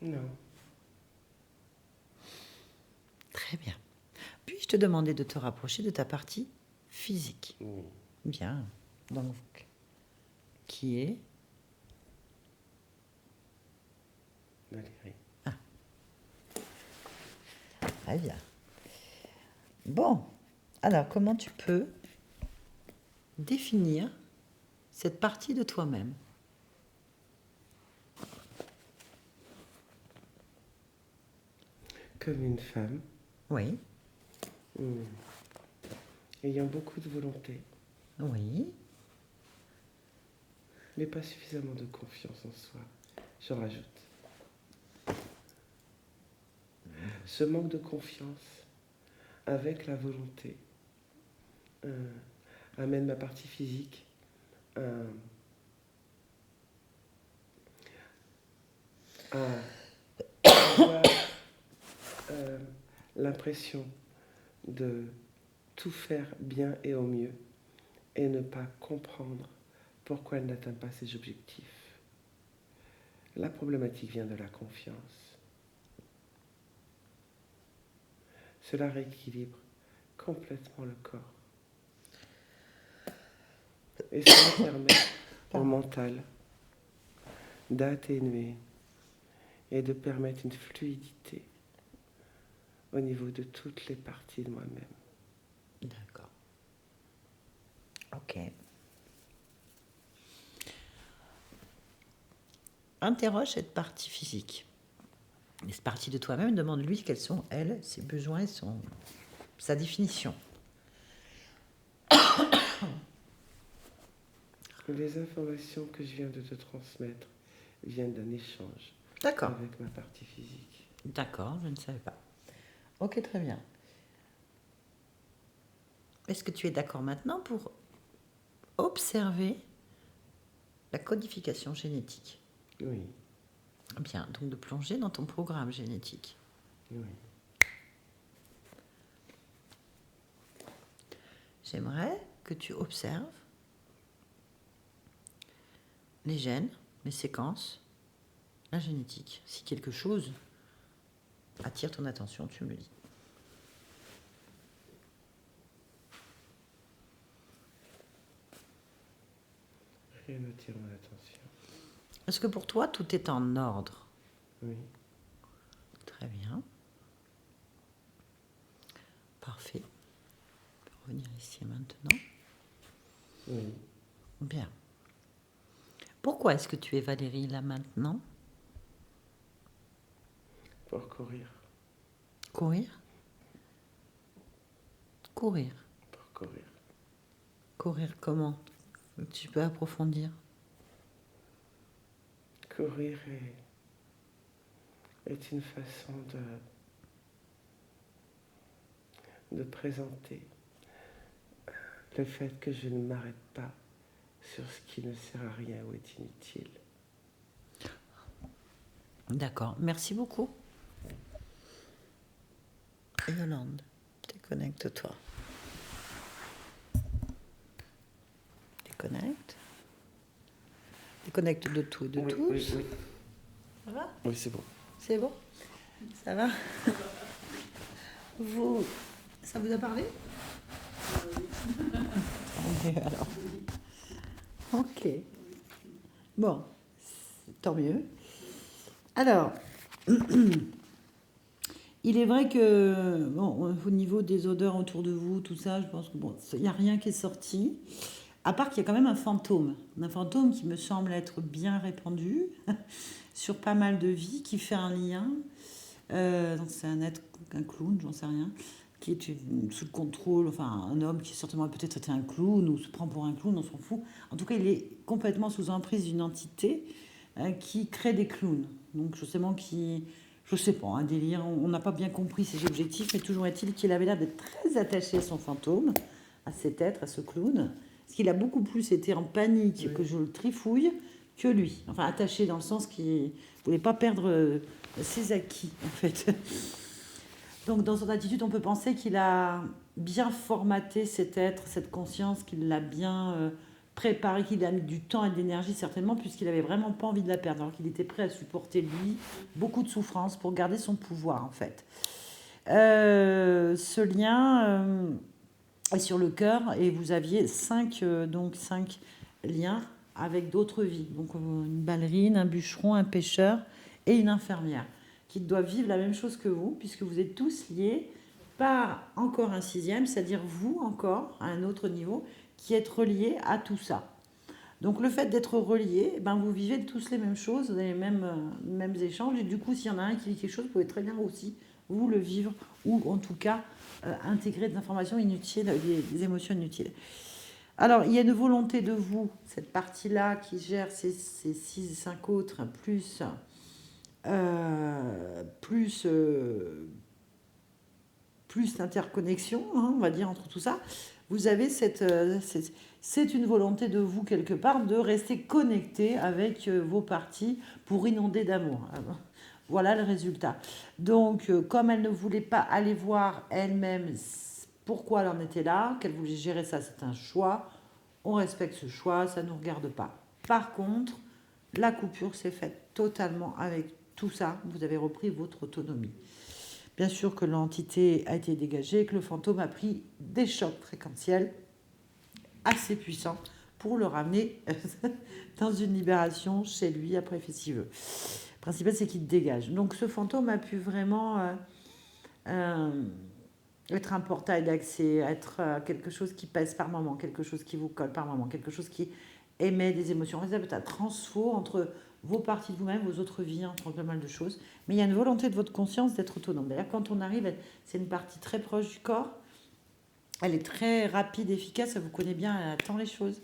Non. Très bien. Puis-je te demander de te rapprocher de ta partie physique? Oui. Bien. Donc, qui est Valérie. Très bien. Bon, alors comment tu peux définir cette partie de toi-même? Comme une femme, Oui, ayant beaucoup de volonté, oui, mais pas suffisamment de confiance en soi. Je rajoute. Ce manque de confiance avec la volonté amène ma partie physique à avoir l'impression de tout faire bien et au mieux et ne pas comprendre pourquoi elle n'atteint pas ses objectifs. La problématique vient de la confiance. Cela rééquilibre complètement le corps. Et cela permet au mental d'atténuer et de permettre une fluidité au niveau de toutes les parties de moi-même. d'accord. Ok. Interroge cette partie physique. Et cette partie de toi-même, demande-lui quels sont, elle, ses besoins et sa définition. Les informations que je viens de te transmettre viennent d'un échange D'accord. avec ma partie physique. D'accord, je ne savais pas. Ok, très bien. Est-ce que tu es d'accord maintenant pour observer la codification génétique? Oui, Bien, donc de plonger dans ton programme génétique. oui. J'aimerais que tu observes les gènes, les séquences, la génétique. Si quelque chose attire ton attention, tu me le dis. Rien n'attire mon attention. Est-ce que pour toi, tout est en ordre? Oui, Très bien. Parfait. On peut revenir ici et maintenant. oui. Bien. Pourquoi est-ce que tu es Valérie là maintenant? Pour courir, Courir? Courir. pour courir. Courir comment? Tu peux approfondir? Courir est une façon de présenter le fait que je ne m'arrête pas sur ce qui ne sert à rien ou est inutile. D'accord. Merci beaucoup. Yolande, déconnecte-toi. Déconnecte. Déconnecte de tout et de tous. Oui. Ça va? Oui, c'est bon. C'est bon? Ça va? Ça vous a parlé? mieux alors. Ok. Bon, tant mieux. Alors, il est vrai que, bon, au niveau des odeurs autour de vous, tout ça, je pense que bon, il n'y a rien qui est sorti. À part qu'il y a quand même un fantôme qui me semble être bien répandu sur pas mal de vies, qui fait un lien. Donc c'est un être, un clown, j'en sais rien, qui est sous le contrôle, enfin un homme qui certainement peut-être été un clown ou se prend pour un clown, on s'en fout. En tout cas, il est complètement sous emprise d'une entité qui crée des clowns. Donc justement qui, je sais pas, un délire, on n'a pas bien compris ses objectifs, mais toujours est-il qu'il avait l'air d'être très attaché à son fantôme, à cet être, à ce clown, parce qu'il a beaucoup plus été en panique que je le trifouille que lui. Enfin attaché dans le sens qu'il ne voulait pas perdre ses acquis en fait. Donc dans son attitude, on peut penser qu'il a bien formaté cet être, cette conscience, qu'il l'a bien préparé, qu'il a mis du temps et de l'énergie certainement, puisqu'il avait vraiment pas envie de la perdre, alors qu'il était prêt à supporter lui beaucoup de souffrance pour garder son pouvoir en fait. Ce lien est sur le cœur et vous aviez 5 liens avec d'autres vies. Donc une ballerine, un bûcheron, un pêcheur et une infirmière qui doivent vivre la même chose que vous, puisque vous êtes tous liés par encore un sixième, c'est-à-dire vous encore, à un autre niveau, qui êtes reliés à tout ça. Donc le fait d'être reliés, ben, vous vivez tous les mêmes choses, vous avez les mêmes échanges, et du coup, s'il y en a un qui vit quelque chose, vous pouvez très bien aussi vous le vivre, ou en tout cas intégrer des informations inutiles, des émotions inutiles. Alors, il y a une volonté de vous, cette partie-là, qui gère ces 5 autres, plus l'interconnexion, hein, on va dire, entre tout ça, vous avez c'est une volonté de vous, quelque part, de rester connecté avec vos parties pour inonder d'amour. Voilà le résultat. Donc, comme elle ne voulait pas aller voir elle-même pourquoi elle en était là, qu'elle voulait gérer ça, c'est un choix. On respecte ce choix, ça ne nous regarde pas. Par contre, la coupure s'est faite totalement avec tout ça. Vous avez repris votre autonomie. Bien sûr que l'entité a été dégagée, que le fantôme a pris des chocs fréquentiels assez puissants pour le ramener dans une libération chez lui après fait s'il veut. Le principal, c'est qu'il dégage. Donc ce fantôme a pu vraiment être un portail d'accès, être quelque chose qui pèse par moment, quelque chose qui vous colle par moment, quelque chose qui émet des émotions. En fait, ça peut être un transfo entre vos parties de vous-même, vos autres vies, entre pas mal de choses. Mais il y a une volonté de votre conscience d'être autonome. D'ailleurs, quand on arrive, c'est une partie très proche du corps. Elle est très rapide, efficace, elle vous connaît bien, elle attend les choses.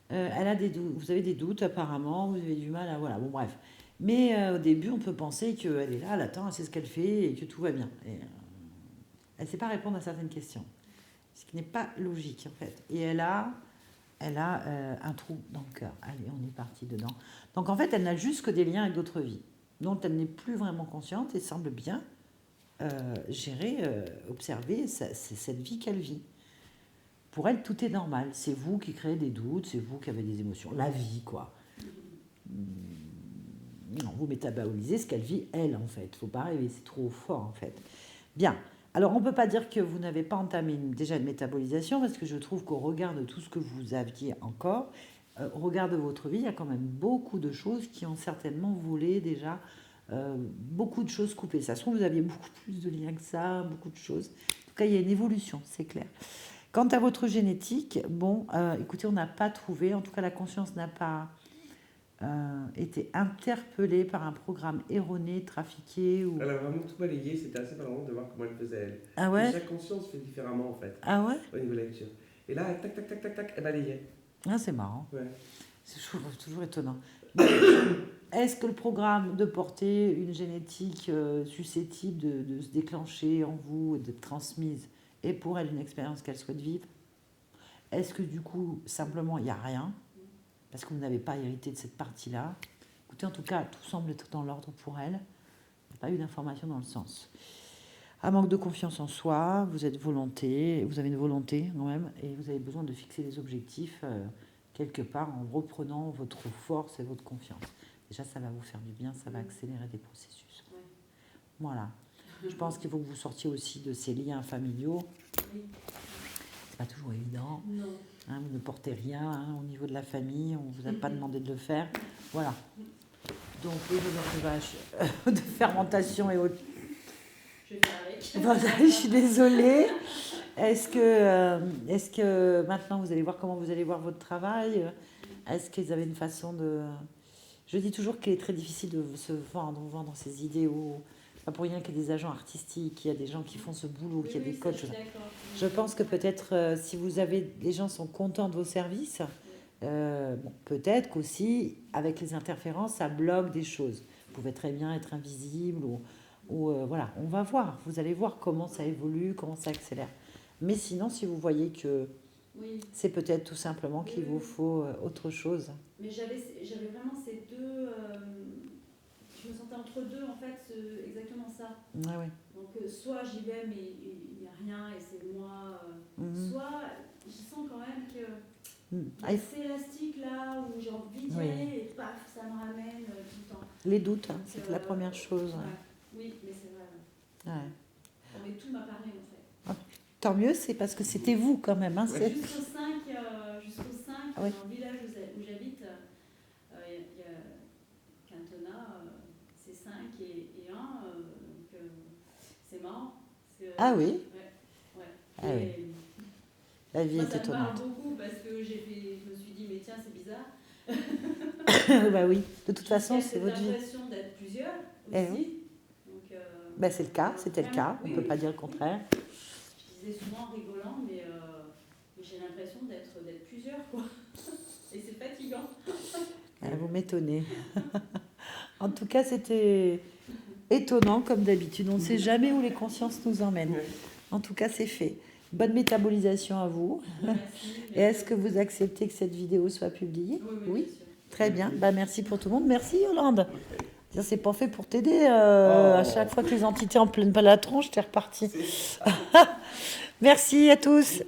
Elle a des doutes, vous avez des doutes apparemment, vous avez du mal à... Voilà, bon bref. Mais au début, on peut penser qu'elle est là, elle attend, elle sait ce qu'elle fait et que tout va bien. Et, elle ne sait pas répondre à certaines questions. Ce qui n'est pas logique, en fait. Et elle a un trou dans le cœur. Allez, on est parti dedans. Donc, en fait, elle n'a juste que des liens avec d'autres vies, dont elle n'est plus vraiment consciente et semble bien gérer, observer cette vie qu'elle vit. Pour elle, tout est normal. C'est vous qui créez des doutes, c'est vous qui avez des émotions. La vie, quoi. Non, vous métabolisez ce qu'elle vit, elle, en fait. Il ne faut pas rêver, c'est trop fort, en fait. Bien. Alors, on ne peut pas dire que vous n'avez pas entamé déjà une métabolisation, parce que je trouve qu'au regard de tout ce que vous aviez encore, au regard de votre vie, il y a quand même beaucoup de choses qui ont certainement voulu déjà beaucoup de choses coupées. Ça se trouve, vous aviez beaucoup plus de liens que ça, beaucoup de choses. En tout cas, il y a une évolution, c'est clair. Quant à votre génétique, bon, écoutez, on n'a pas trouvé, en tout cas, la conscience n'a pas été interpellée par un programme erroné, trafiqué ou... Elle a vraiment tout balayé, c'était assez marrant de voir comment elle faisait elle. Ah ouais? Et chaque conscience fait différemment en fait, Ah ouais? au niveau de la lecture. Et là, tac, tac, tac, tac, tac, elle balayait. Ah, c'est marrant. Ouais. C'est toujours étonnant. Est-ce que le programme de porter une génétique susceptible de se déclencher en vous et d'être transmise est pour elle une expérience qu'elle souhaite vivre? Est-ce que du coup, simplement, il n'y a rien parce que vous n'avez pas hérité de cette partie-là? Écoutez, en tout cas, tout semble être dans l'ordre pour elle. Il n'y a pas eu d'information dans le sens. Un manque de confiance en soi, vous avez une volonté quand même, et vous avez besoin de fixer des objectifs quelque part en reprenant votre force et votre confiance. Déjà, ça va vous faire du bien, ça va accélérer des processus. Ouais. Voilà. Je pense qu'il faut que vous sortiez aussi de ces liens familiaux. Oui. C'est pas toujours évident. Non. Hein, vous ne portez rien hein, au niveau de la famille, on vous a pas demandé de le faire. Voilà. Donc les odeurs de vache, de fermentation et autres. Je vais faire avec. Voilà, je suis désolée. Est-ce que maintenant vous allez voir comment vous allez voir votre travail? Est-ce que vous avez une façon de... Je dis toujours qu'il est très difficile de se vendre ses idéaux. C'est pas pour rien qu'il y a des agents artistiques, qu'il y a des gens qui font ce boulot, qu'il y a des coachs. Je pense que peut-être si les gens sont contents de vos services, bon, peut-être qu'aussi avec les interférences, ça bloque des choses. Vous pouvez très bien être invisible ou voilà, on va voir. Vous allez voir comment ça évolue, comment ça accélère. Mais sinon, si vous voyez que c'est peut-être tout simplement qu'il vous faut autre chose. Mais j'avais vraiment ces deux... je me sentais entre deux, en fait, exactement ça. Ah oui. Donc, soit j'y vais, mais il n'y a rien et c'est moi. Soit je sens quand même que c'est élastique là où j'ai envie d'y aller et paf, ça me ramène tout le temps. Les doutes, hein, c'est la première chose. Ouais. Oui, mais c'est vrai. Ouais. Bon, mais tout m'a parlé en fait. Tant mieux, c'est parce que c'était vous quand même. Hein, Jusqu'au 5, oui. dans le village où j'habite, il y a Quintena, c'est 5 et 1, donc c'est marrant. Ah oui. Ouais. Ah oui. La vie est étonnante. Ça me parle beaucoup parce que je me suis dit, mais tiens, c'est bizarre. Bah oui, de toute façon, c'est votre vie. J'ai l'impression d'être plusieurs aussi. Oui. Donc, c'est le cas, c'était le cas, on ne peut pas dire le contraire. Je disais souvent en rigolant, mais j'ai l'impression d'être plusieurs, quoi. Et c'est fatigant. Vous m'étonnez. En tout cas, c'était étonnant, comme d'habitude. On ne sait jamais où les consciences nous emmènent. En tout cas, c'est fait. Bonne métabolisation à vous. Merci. Et est-ce que vous acceptez que cette vidéo soit publiée? Oui. Très bien. Merci pour tout le monde. Merci, Yolande. C'est pas fait pour t'aider. À chaque fois que les entités en pleine pas la tronche, t'es reparti. Merci à tous.